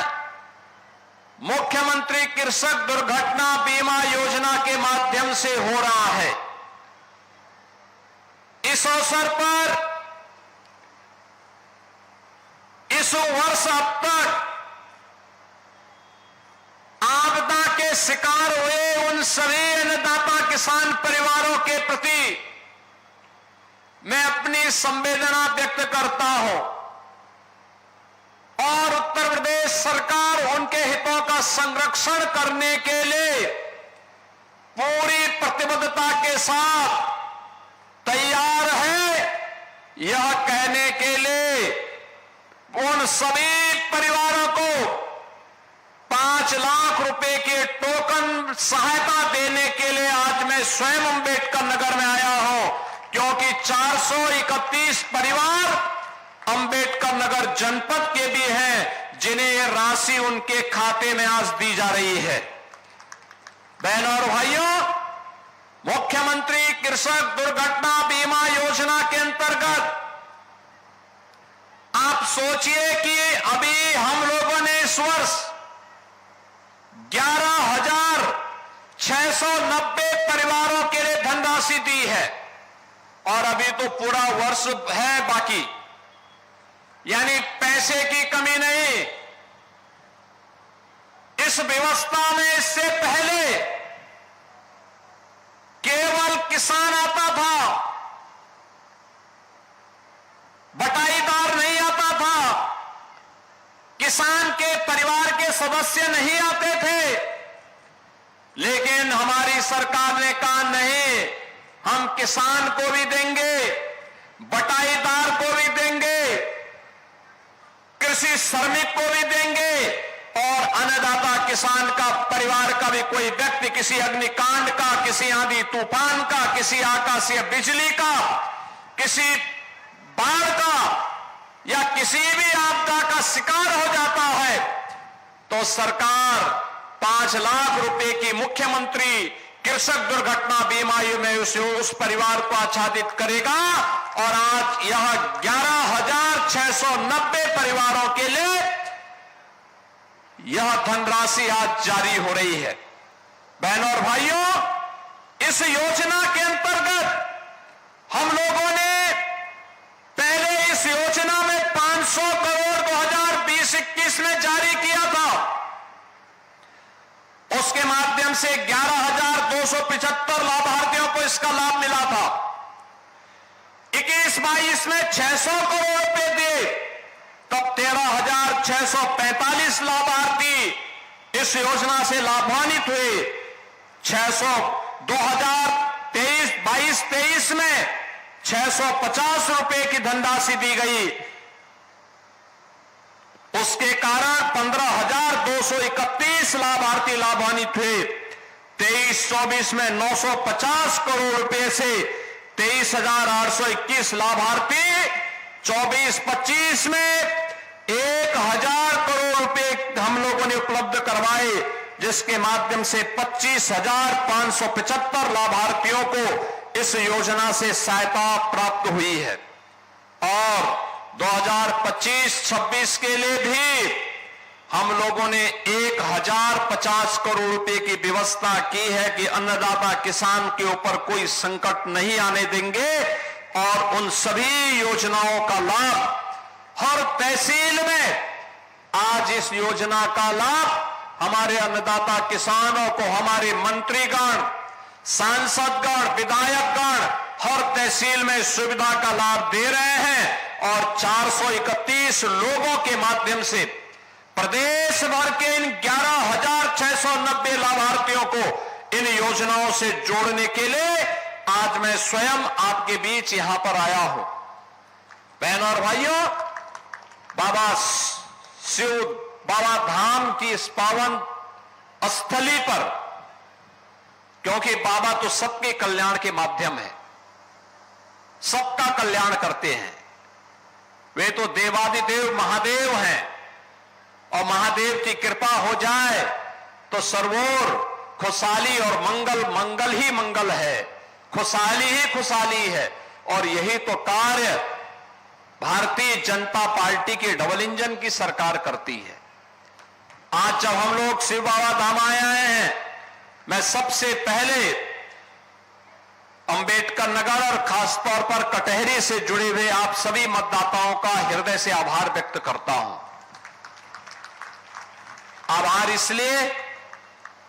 मुख्यमंत्री कृषक दुर्घटना बीमा योजना के माध्यम से हो रहा है। इस अवसर पर इस वर्ष अब तक आपदा के शिकार हुए उन सभी अन्नदाता किसान परिवारों के प्रति मैं अपनी संवेदना व्यक्त करता हूं और उत्तर प्रदेश सरकार उनके हितों का संरक्षण करने के लिए पूरी प्रतिबद्धता के साथ तैयार है। यह कहने के लिए उन सभी परिवारों को 5 लाख रुपए के टोकन सहायता देने के लिए आज मैं स्वयं अंबेडकर नगर में आया हूं, क्योंकि 431 परिवार अंबेडकर नगर जनपद के भी हैं जिन्हें यह राशि उनके खाते में आज दी जा रही है। बहनों और भाइयों, मुख्यमंत्री कृषक दुर्घटना बीमा योजना के अंतर्गत आप सोचिए कि अभी हम लोगों ने इस वर्ष 11,690 परिवारों के लिए धनराशि दी है और अभी तो पूरा वर्ष है बाकी, यानी पैसे की कमी नहीं। इस व्यवस्था में इससे पहले केवल किसान आता था, बटाईदार नहीं आता था, किसान के परिवार के सदस्य नहीं आते थे। लेकिन हमारी सरकार ने कहा नहीं, हम किसान को भी देंगे, बटाईदार को भी देंगे, कृषि श्रमिक को भी देंगे और अन्नदाता किसान का परिवार का भी कोई व्यक्ति किसी अग्निकांड का, किसी आंधी तूफान का, किसी आकाशीय बिजली का, किसी बाढ़ का या किसी भी आपदा का शिकार हो जाता है तो सरकार 5 लाख रुपए की मुख्यमंत्री कृषक दुर्घटना बीमा में उस परिवार को आच्छादित करेगा। और आज यह 11,690 परिवारों के लिए यह धनराशि आज जारी हो रही है। बहनों और भाइयों, इस योजना के अंतर्गत हम लोगों ने पहले इस योजना में 500 करोड़ 2020-21 में जारी किया था। उसके माध्यम से 11,275 लाभार्थियों को इसका लाभ मिला था। 21-22 में 600 करोड़ रुपए दिए, तब 13,645 लाभार्थी इस योजना से लाभान्वित हुए। 2022-23 में 650 रुपए की धनराशि दी गई। उसके कारण 15,231 लाभार्थी लाभान्वित हुए। 23-24 में 950 करोड़ रुपए से 23,821 लाभार्थी, 24-25 में 1,000 करोड़ रुपए हम लोगों ने उपलब्ध करवाए, जिसके माध्यम से 25,575 लाभार्थियों को इस योजना से सहायता प्राप्त हुई है। और 2025-26 के लिए भी हम लोगों ने 1,050 करोड़ रुपए की व्यवस्था की है कि अन्नदाता किसान के ऊपर कोई संकट नहीं आने देंगे। और उन सभी योजनाओं का लाभ हर तहसील में आज इस योजना का लाभ हमारे अन्नदाता किसानों को हमारे मंत्रीगण, सांसदगण, विधायकगण हर तहसील में सुविधा का लाभ दे रहे हैं। और 431 लोगों के माध्यम से प्रदेश भर के इन 11,690 लाभार्थियों को इन योजनाओं से जोड़ने के लिए आज मैं स्वयं आपके बीच यहां पर आया हूं। बहनों और भाइयों, बाबा धाम की इस पावन स्थली पर, क्योंकि बाबा तो सबके कल्याण के माध्यम है, सबका कल्याण करते हैं। वे तो देवादिदेव महादेव हैं और महादेव की कृपा हो जाए तो सर्वोर खुशहाली और मंगल ही मंगल है, खुशहाली ही खुशहाली है। और यही तो कार्य भारतीय जनता पार्टी के डबल इंजन की सरकार करती है। आज जब हम लोग शिव बाबा धाम आए हैं, मैं सबसे पहले अंबेडकर नगर और खासतौर पर कटहरी से जुड़े हुए आप सभी मतदाताओं का हृदय से आभार व्यक्त करता हूं। आभार इसलिए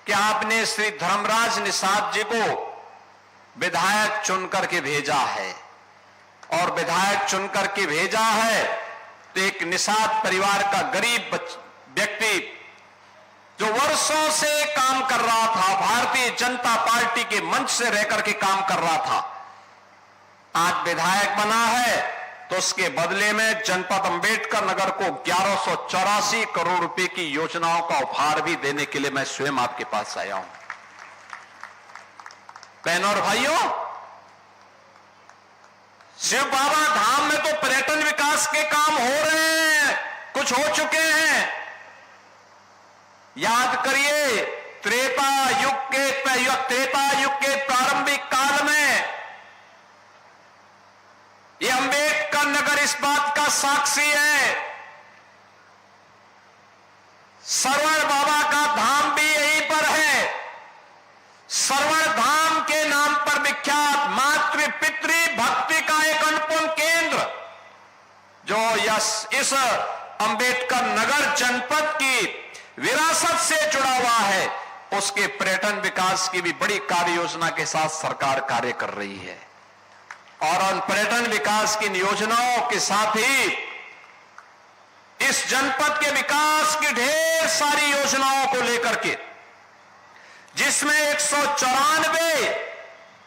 कि आपने श्री धर्मराज निषाद जी को विधायक चुनकर के भेजा है। और विधायक चुनकर के भेजा है तो एक निषाद परिवार का गरीब व्यक्ति जो वर्षों से काम कर रहा था, भारतीय जनता पार्टी के मंच से रहकर के काम कर रहा था, आज विधायक बना है तो उसके बदले में जनपद अंबेडकर नगर को 1184 करोड़ रुपए की योजनाओं का उपहार भी देने के लिए मैं स्वयं आपके पास आया हूं। बहनों और भाइयों, शिव बाबा धाम में तो पर्यटन विकास के काम हो रहे हैं, कुछ हो चुके हैं। याद करिए, त्रेता युग के प्रारंभिक काल में ये अंबेडकर नगर इस बात का साक्षी है। सरवण बाबा का धाम भी यहीं पर है। सरवण धाम के नाम पर विख्यात मातृ पितृ भक्ति का एक अनुपम केंद्र जो इस अंबेडकर नगर जनपद की विरासत से जुड़ा हुआ है, उसके पर्यटन विकास की भी बड़ी कार्य योजना के साथ सरकार कार्य कर रही है। और उन पर्यटन विकास की योजनाओं के साथ ही इस जनपद के विकास की ढेर सारी योजनाओं को लेकर के, जिसमें 194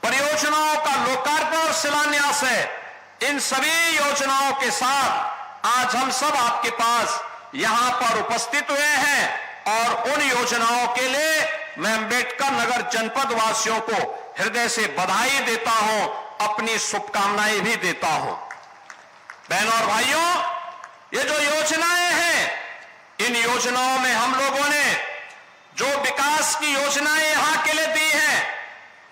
परियोजनाओं का लोकार्पण और शिलान्यास है, इन सभी योजनाओं के साथ आज हम सब आपके पास यहां पर उपस्थित हुए हैं। और उन योजनाओं के लिए मैं अंबेडकर नगर जनपद वासियों को हृदय से बधाई देता हूं, अपनी शुभकामनाएं भी देता हूं। बहनों और भाइयों, ये जो योजनाएं हैं, इन योजनाओं में हम लोगों ने जो विकास की योजनाएं यहां के लिए दी हैं,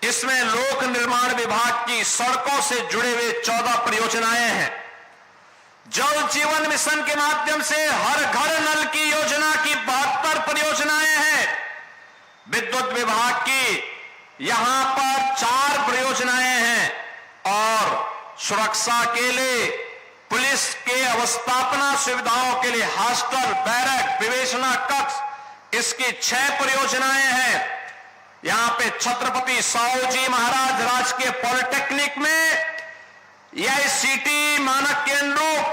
इसमें लोक निर्माण विभाग की सड़कों से जुड़े हुए 14 परियोजनाएं हैं। जल जीवन मिशन के माध्यम से हर घर नल की योजना की 72 परियोजनाएं हैं। विद्युत विभाग की यहां पर 4 परियोजनाएं हैं और सुरक्षा के लिए पुलिस के अवस्थापना सुविधाओं के लिए हॉस्टल, बैरक, विवेचना कक्ष, इसकी 6 परियोजनाएं हैं। यहां पे छत्रपति साहूजी महाराज राजकीय पॉलिटेक्निक में एआईसीटी मानक के अनुरूप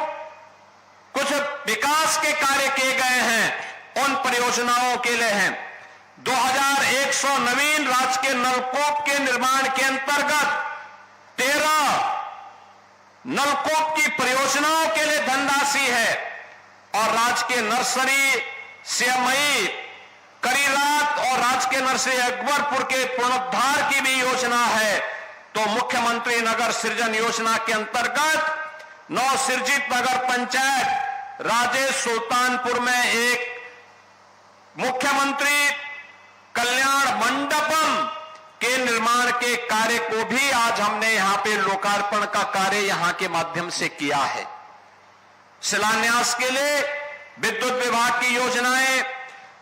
कुछ विकास के कार्य किए गए हैं, उन परियोजनाओं के लिए हैं। 2100 नवीन राजकीय नलकूप के निर्माण के अंतर्गत 13 नलकूप की परियोजनाओं के लिए धनराशि है और राजकीय नर्सरी सियामई, करीरात और राजकीय नर्सरी अकबरपुर के पुनरुद्धार की भी योजना है। तो मुख्यमंत्री नगर सृजन योजना के अंतर्गत नवसृजित नगर पंचायत राजेश सुल्तानपुर में एक मुख्यमंत्री कल्याण मंडपम के निर्माण के कार्य को भी आज हमने यहां पे लोकार्पण का कार्य यहां के माध्यम से किया है। शिलान्यास के लिए विद्युत विभाग की योजनाएं,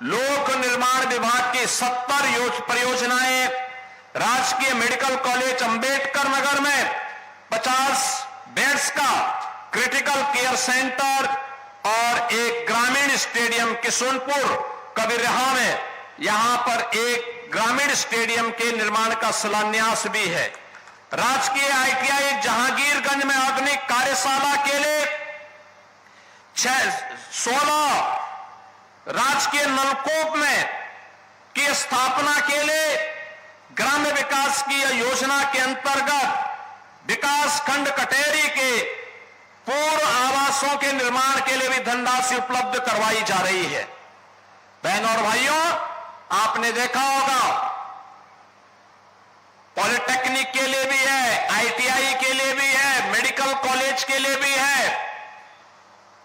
लोक निर्माण विभाग की 70 परियोजनाएं, राजकीय मेडिकल कॉलेज अंबेडकर नगर में 50 बेड्स का क्रिटिकल केयर सेंटर और एक ग्रामीण स्टेडियम किशुनपुर कबीरहा में यहां पर एक ग्रामीण स्टेडियम के निर्माण का शिलान्यास भी है। राजकीय आईटीआई जहांगीरगंज में आधुनिक कार्यशाला के लिए 16 राजकीय नलकूप में की स्थापना के लिए ग्राम्य विकास की योजना के अंतर्गत विकास खंड कटेरी के पूर्व आवासों के निर्माण के लिए भी धनराशि उपलब्ध करवाई जा रही है। बहनों और भाइयों, आपने देखा होगा पॉलिटेक्निक के लिए भी है, आईटीआई के लिए भी है, मेडिकल कॉलेज के लिए भी है,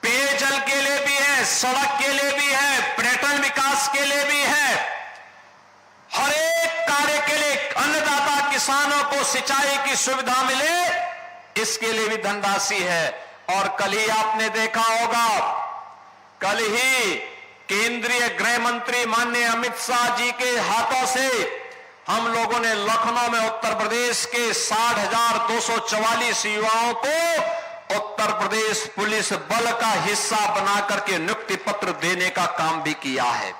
पेयजल के लिए भी है, सड़क के लिए भी है, पर्यटन विकास के लिए भी है। हर एक कार्य के लिए अन्नदाता किसानों को सिंचाई की सुविधा मिले, इसके लिए भी धनराशि है। और कल ही आपने देखा होगा, कल ही केंद्रीय गृह मंत्री माननीय अमित शाह जी के हाथों से हम लोगों ने लखनऊ में उत्तर प्रदेश के 60,244 युवाओं को उत्तर प्रदेश पुलिस बल का हिस्सा बना करके नियुक्ति पत्र देने का काम भी किया है।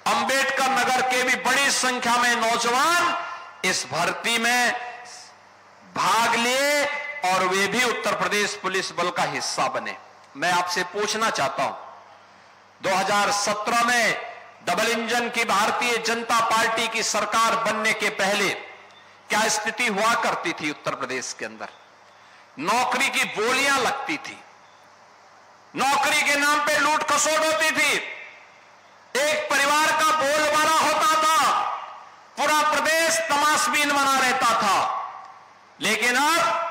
अंबेडकर नगर के भी बड़ी संख्या में नौजवान इस भर्ती में भाग लिए और वे भी उत्तर प्रदेश पुलिस बल का हिस्सा बने। मैं आपसे पूछना चाहता हूं, 2017 में डबल इंजन की भारतीय जनता पार्टी की सरकार बनने के पहले क्या स्थिति हुआ करती थी उत्तर प्रदेश के अंदर? नौकरी की बोलियां लगती थी, नौकरी के नाम पे लूट खसोट होती थी, एक परिवार का बोलबाला होता था, पूरा प्रदेश तमाशबीन बना रहता था। लेकिन अब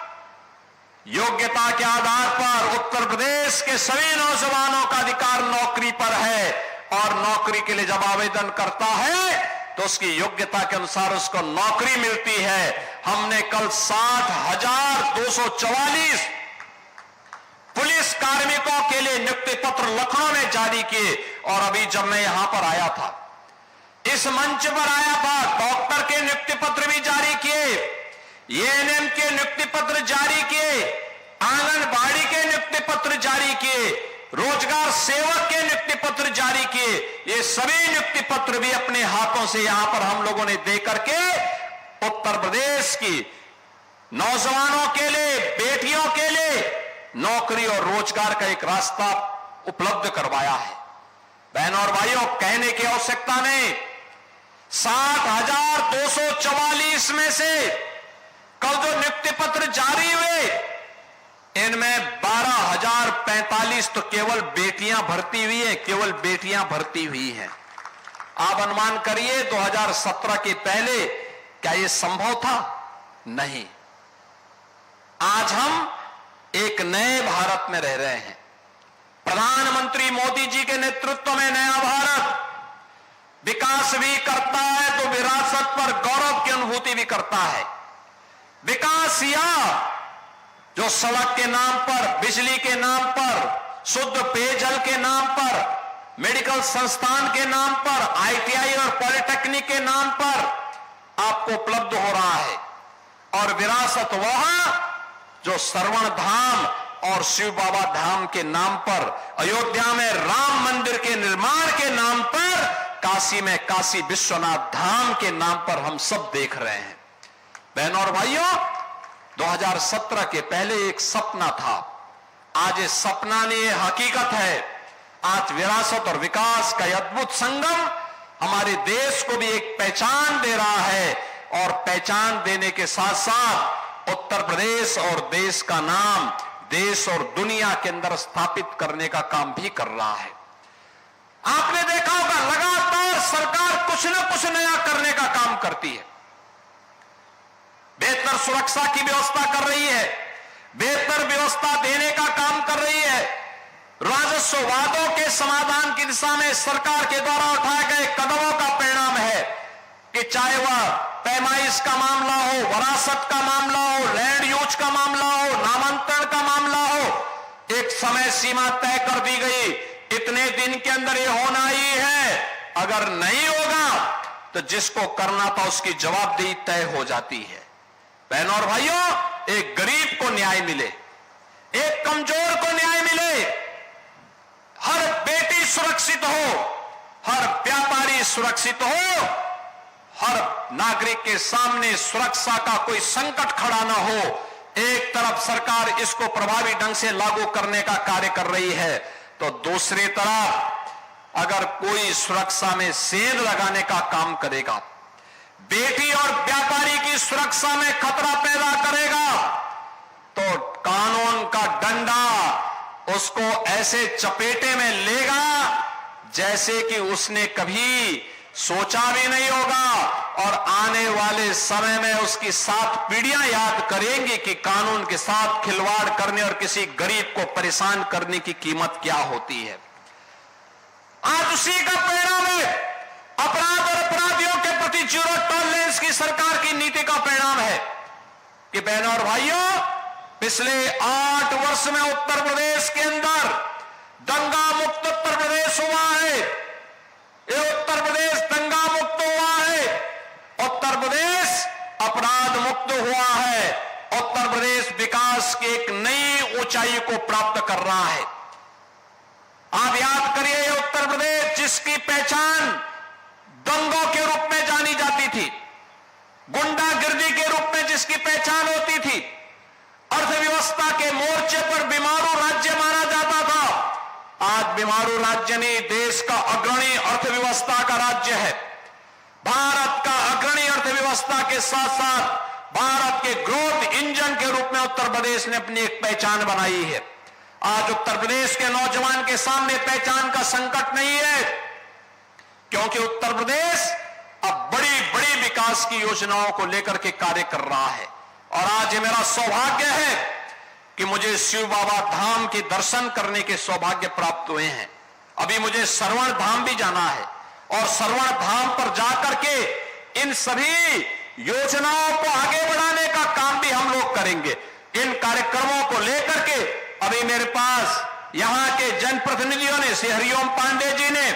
योग्यता के आधार पर उत्तर प्रदेश के सभी नौजवानों का अधिकार नौकरी पर है और नौकरी के लिए जब आवेदन करता है तो उसकी योग्यता के अनुसार उसको नौकरी मिलती है। हमने कल 60,244 पुलिस कार्मिकों के लिए नियुक्ति पत्र लखनऊ में जारी किए और अभी जब मैं यहां पर आया था, इस मंच पर आया था, डॉक्टर के नियुक्ति पत्र भी जारी किए, एएनएम के नियुक्ति पत्र जारी किए, आंगनबाड़ी के नियुक्ति पत्र जारी किए, रोजगार सेवक के नियुक्ति पत्र जारी किए। ये सभी नियुक्ति पत्र भी अपने हाथों से यहां पर हम लोगों ने दे करके उत्तर प्रदेश की नौजवानों के लिए, बेटियों के लिए नौकरी और रोजगार का एक रास्ता उपलब्ध करवाया है। बहनों और भाइयों, कहने की आवश्यकता नहीं, 60,244 में से कल जो नियुक्ति पत्र जारी हुए, इनमें 12,045 तो केवल बेटियां भर्ती हुई है, केवल बेटियां भर्ती हुई हैं। आप अनुमान करिए 2017 के पहले क्या यह संभव था? नहीं। आज हम एक नए भारत में रह रहे हैं, प्रधानमंत्री मोदी जी के नेतृत्व में नया भारत विकास भी करता है तो विरासत पर गौरव की अनुभूति भी करता है। विकास या जो सड़क के नाम पर, बिजली के नाम पर, शुद्ध पेयजल के नाम पर, मेडिकल संस्थान के नाम पर, आईटीआई और पॉलिटेक्निक के नाम पर आपको उपलब्ध हो रहा है, और विरासत वह जो श्रवण धाम और शिव बाबा धाम के नाम पर, अयोध्या में राम मंदिर के निर्माण के नाम पर, काशी में काशी विश्वनाथ धाम के नाम पर हम सब देख रहे हैं। बहनों और भाइयों, 2017 के पहले एक सपना था, आज इस सपना ने ये हकीकत है। आज विरासत और विकास का अद्भुत संगम हमारे देश को भी एक पहचान दे रहा है, और पहचान देने के साथ साथ उत्तर प्रदेश और देश का नाम देश और दुनिया के अंदर स्थापित करने का काम भी कर रहा है। आपने देखा होगा लगातार सरकार कुछ न कुछ नया करने का काम करती है। बेहतर सुरक्षा की व्यवस्था कर रही है, बेहतर व्यवस्था देने का काम कर रही है, राजस्व वादों के समाधान की दिशा में सरकार के द्वारा उठाए गए कदमों का परिणाम है कि चाहे वह पैमाइश का मामला हो, वरासत का मामला हो, लैंड यूज का मामला हो, नामांतरण का मामला हो, एक समय सीमा तय कर दी गई, इतने दिन के अंदर ये होना ही है, अगर नहीं होगा तो जिसको करना था उसकी जवाबदेही तय हो जाती है। बहनों और भाइयों, एक गरीब को न्याय मिले, एक कमजोर को न्याय मिले, हर बेटी सुरक्षित हो, हर व्यापारी सुरक्षित हो, हर नागरिक के सामने सुरक्षा का कोई संकट खड़ा ना हो, एक तरफ सरकार इसको प्रभावी ढंग से लागू करने का कार्य कर रही है, तो दूसरी तरफ अगर कोई सुरक्षा में सेंध लगाने का काम करेगा, बेटी और व्यापारी की सुरक्षा में खतरा पैदा करेगा, तो कानून का डंडा उसको ऐसे चपेटे में लेगा जैसे कि उसने कभी सोचा भी नहीं होगा, और आने वाले समय में उसकी 7 पीढ़ियां याद करेंगी कि कानून के साथ खिलवाड़ करने और किसी गरीब को परेशान करने की कीमत क्या होती है। आज उसी का परिणाम है, अपराध और अपराधियों के प्रति जीरो टॉलरेंस की सरकार की नीति का परिणाम है कि बहनों और भाइयों, पिछले 8 वर्ष में उत्तर प्रदेश के अंदर दंगा मुक्त उत्तर प्रदेश हुआ है। ये उत्तर प्रदेश दंगा मुक्त हुआ है, उत्तर प्रदेश अपराध मुक्त हुआ है, उत्तर प्रदेश विकास की एक नई ऊंचाई को प्राप्त कर रहा है। आप याद करिए, ये उत्तर प्रदेश जिसकी पहचान दंगों के रूप में जानी जाती थी, गुंडागिर्दी के रूप में जिसकी पहचान होती थी, अर्थव्यवस्था के मोर्चे पर बीमारू राज्य माना जाता था, आज बीमारू राज्य नहीं, देश का अग्रणी अर्थव्यवस्था का राज्य है। भारत का अग्रणी अर्थव्यवस्था के साथ साथ भारत के ग्रोथ इंजन के रूप में उत्तर प्रदेश ने अपनी एक पहचान बनाई है। आज उत्तर प्रदेश के नौजवान के सामने पहचान का संकट नहीं है, क्योंकि उत्तर प्रदेश अब बड़ी बड़ी विकास की योजनाओं को लेकर के कार्य कर रहा है। और आज ये मेरा सौभाग्य है कि मुझे शिव बाबा धाम के दर्शन करने के सौभाग्य प्राप्त हुए हैं। अभी मुझे श्रवण धाम भी जाना है, और श्रवण धाम पर जाकर के इन सभी योजनाओं को आगे बढ़ाने का काम भी हम लोग करेंगे। इन कार्यक्रमों को लेकर के अभी मेरे पास यहां के जनप्रतिनिधियों ने, श्री हरिओम पांडे जी ने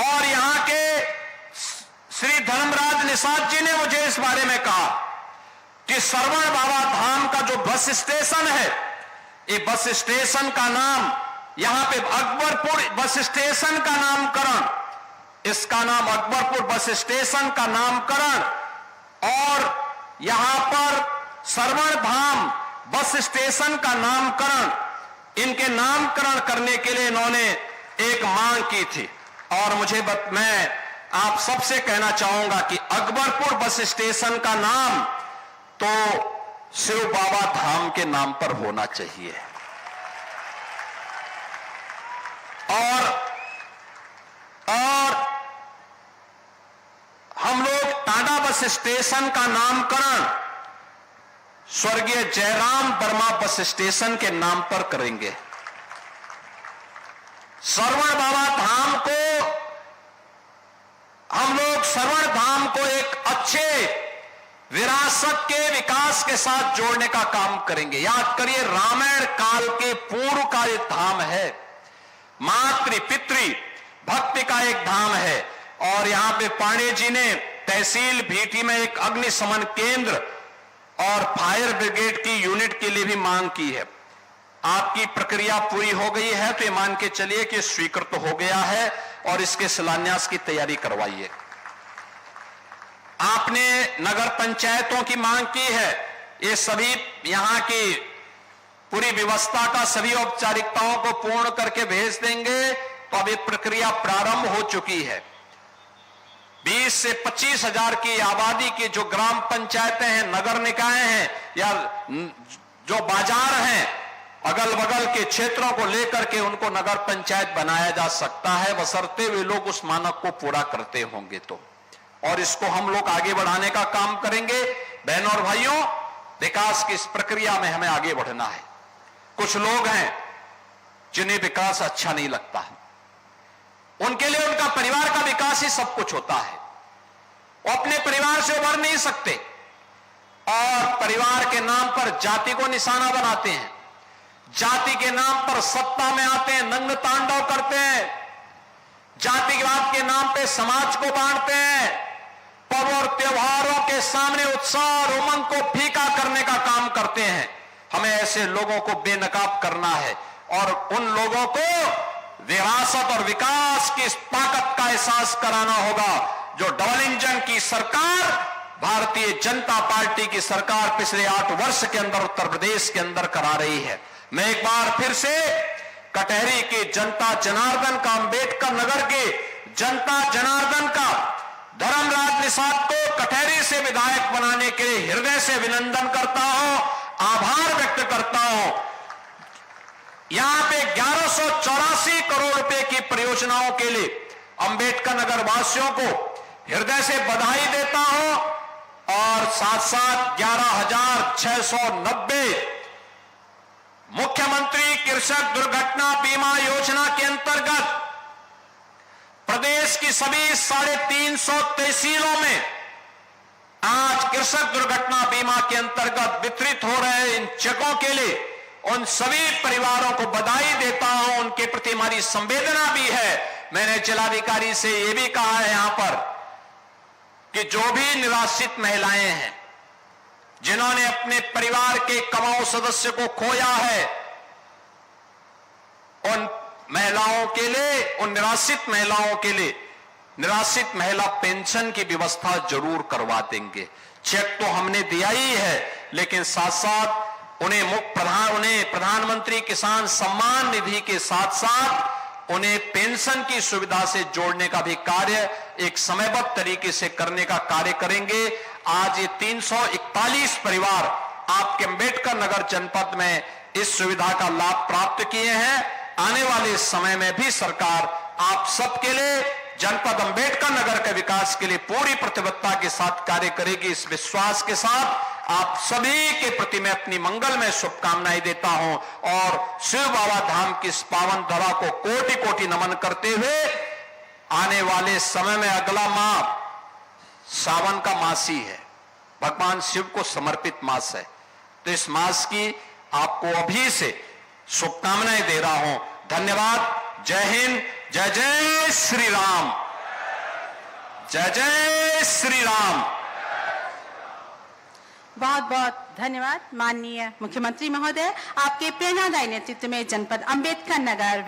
और यहां के श्री धर्मराज निषाद जी ने मुझे इस बारे में कहा कि श्रवण बाबा धाम का जो बस स्टेशन है, ये बस स्टेशन का नाम, यहां पे अकबरपुर बस स्टेशन का नामकरण, इसका नाम अकबरपुर बस स्टेशन का नामकरण, और यहां पर श्रवण धाम बस स्टेशन का नामकरण, इनके नामकरण करने के लिए इन्होंने एक मांग की थी। और मैं आप सबसे कहना चाहूंगा कि अकबरपुर बस स्टेशन का नाम तो शिव बाबा धाम के नाम पर होना चाहिए। और हम लोग टांडा बस स्टेशन का नामकरण स्वर्गीय जयराम वर्मा बस स्टेशन के नाम पर करेंगे। श्रवण बाबा धाम को, हम लोग श्रवण धाम को एक अच्छे विरासत के विकास के साथ जोड़ने का काम करेंगे। याद करिए, रामायण काल के पूर्व का एक धाम है, मातृ पितृ भक्ति का एक धाम है। और यहां पे पांडे जी ने तहसील भीटी में एक अग्निशमन केंद्र और फायर ब्रिगेड की यूनिट के लिए भी मांग की है। आपकी प्रक्रिया पूरी हो गई है तो ये मान के चलिए कि स्वीकृत हो गया है और इसके शिलान्यास की तैयारी करवाइए। आपने नगर पंचायतों की मांग की है, ये सभी यहां की पूरी व्यवस्था का सभी औपचारिकताओं को पूर्ण करके भेज देंगे। तो अभी प्रक्रिया प्रारंभ हो चुकी है। 20 से 25 हजार की आबादी की जो ग्राम पंचायतें हैं, नगर निकाय हैं या जो बाजार हैं, अगल बगल के क्षेत्रों को लेकर के उनको नगर पंचायत बनाया जा सकता है, बशर्ते वे लोग उस मानक को पूरा करते होंगे तो। और इसको हम लोग आगे बढ़ाने का काम करेंगे। बहनों और भाइयों, विकास की इस प्रक्रिया में हमें आगे बढ़ना है। कुछ लोग हैं जिन्हें विकास अच्छा नहीं लगता है, उनके लिए उनका परिवार का विकास ही सब कुछ होता है। वो अपने परिवार से उभर नहीं सकते और परिवार के नाम पर जाति को निशाना बनाते हैं, जाति के नाम पर सत्ता में आते हैं, नग्न तांडव करते हैं, जातिवाद के नाम पे समाज को बांटते हैं, पर्व और त्योहारों के सामने उत्साह और उमंग को फीका करने का काम करते हैं। हमें ऐसे लोगों को बेनकाब करना है और उन लोगों को विरासत और विकास की ताकत का एहसास कराना होगा जो डबल इंजन की सरकार, भारतीय जनता पार्टी की सरकार पिछले 8 वर्ष के अंदर उत्तर प्रदेश के अंदर करा रही है। मैं एक बार फिर से कटहरी के जनता जनार्दन का, अंबेडकर नगर के जनता जनार्दन का धर्मराज निषाद को कटहरी से विधायक बनाने के लिए हृदय से अभिनंदन करता हूं, आभार व्यक्त करता हूं। यहां पे 1184 करोड़ रुपए की परियोजनाओं के लिए अंबेडकर नगर वासियों को हृदय से बधाई देता हूं और साथ साथ 11,690 मुख्यमंत्री कृषक दुर्घटना बीमा योजना के अंतर्गत प्रदेश की सभी 350 तहसीलों में आज कृषक दुर्घटना बीमा के अंतर्गत वितरित हो रहे इन चेकों के लिए उन सभी परिवारों को बधाई देता हूं। उनके प्रति हमारी संवेदना भी है। मैंने जिलाधिकारी से यह भी कहा है यहां पर कि जो भी निराश्रित महिलाएं हैं, जिन्होंने अपने परिवार के कमाऊ सदस्य को खोया है, उन महिलाओं के लिए, उन निराश्रित महिलाओं के लिए निराश्रित महिला पेंशन की व्यवस्था जरूर करवा देंगे। चेक तो हमने दिया ही है, लेकिन साथ साथ उन्हें प्रधानमंत्री किसान सम्मान निधि के साथ साथ उन्हें पेंशन की सुविधा से जोड़ने का भी कार्य एक समयबद्ध तरीके से करने का कार्य करेंगे। आज ये 341 परिवार आपके अंबेडकर नगर जनपद में इस सुविधा का लाभ प्राप्त किए हैं। आने वाले समय में भी सरकार आप सबके लिए, जनपद अंबेडकर नगर के विकास के लिए पूरी प्रतिबद्धता के साथ कार्य करेगी। इस विश्वास के साथ आप सभी के प्रति मैं अपनी मंगलमय शुभकामनाएं देता हूं और शिव बाबा धाम की इस पावन धरा को कोटि कोटि नमन करते हुए आने वाले समय में अगला माह सावन का मास ही है, भगवान शिव को समर्पित मास है। तो इस मास की आपको अभी से शुभकामनाएं दे रहा हूं। धन्यवाद। जय हिंद। जय जय श्री राम। जय जय श्री राम। बहुत बहुत धन्यवाद माननीय मुख्यमंत्री महोदय। आपके प्रेरणादायी नेतृत्व में जनपद अंबेडकर नगर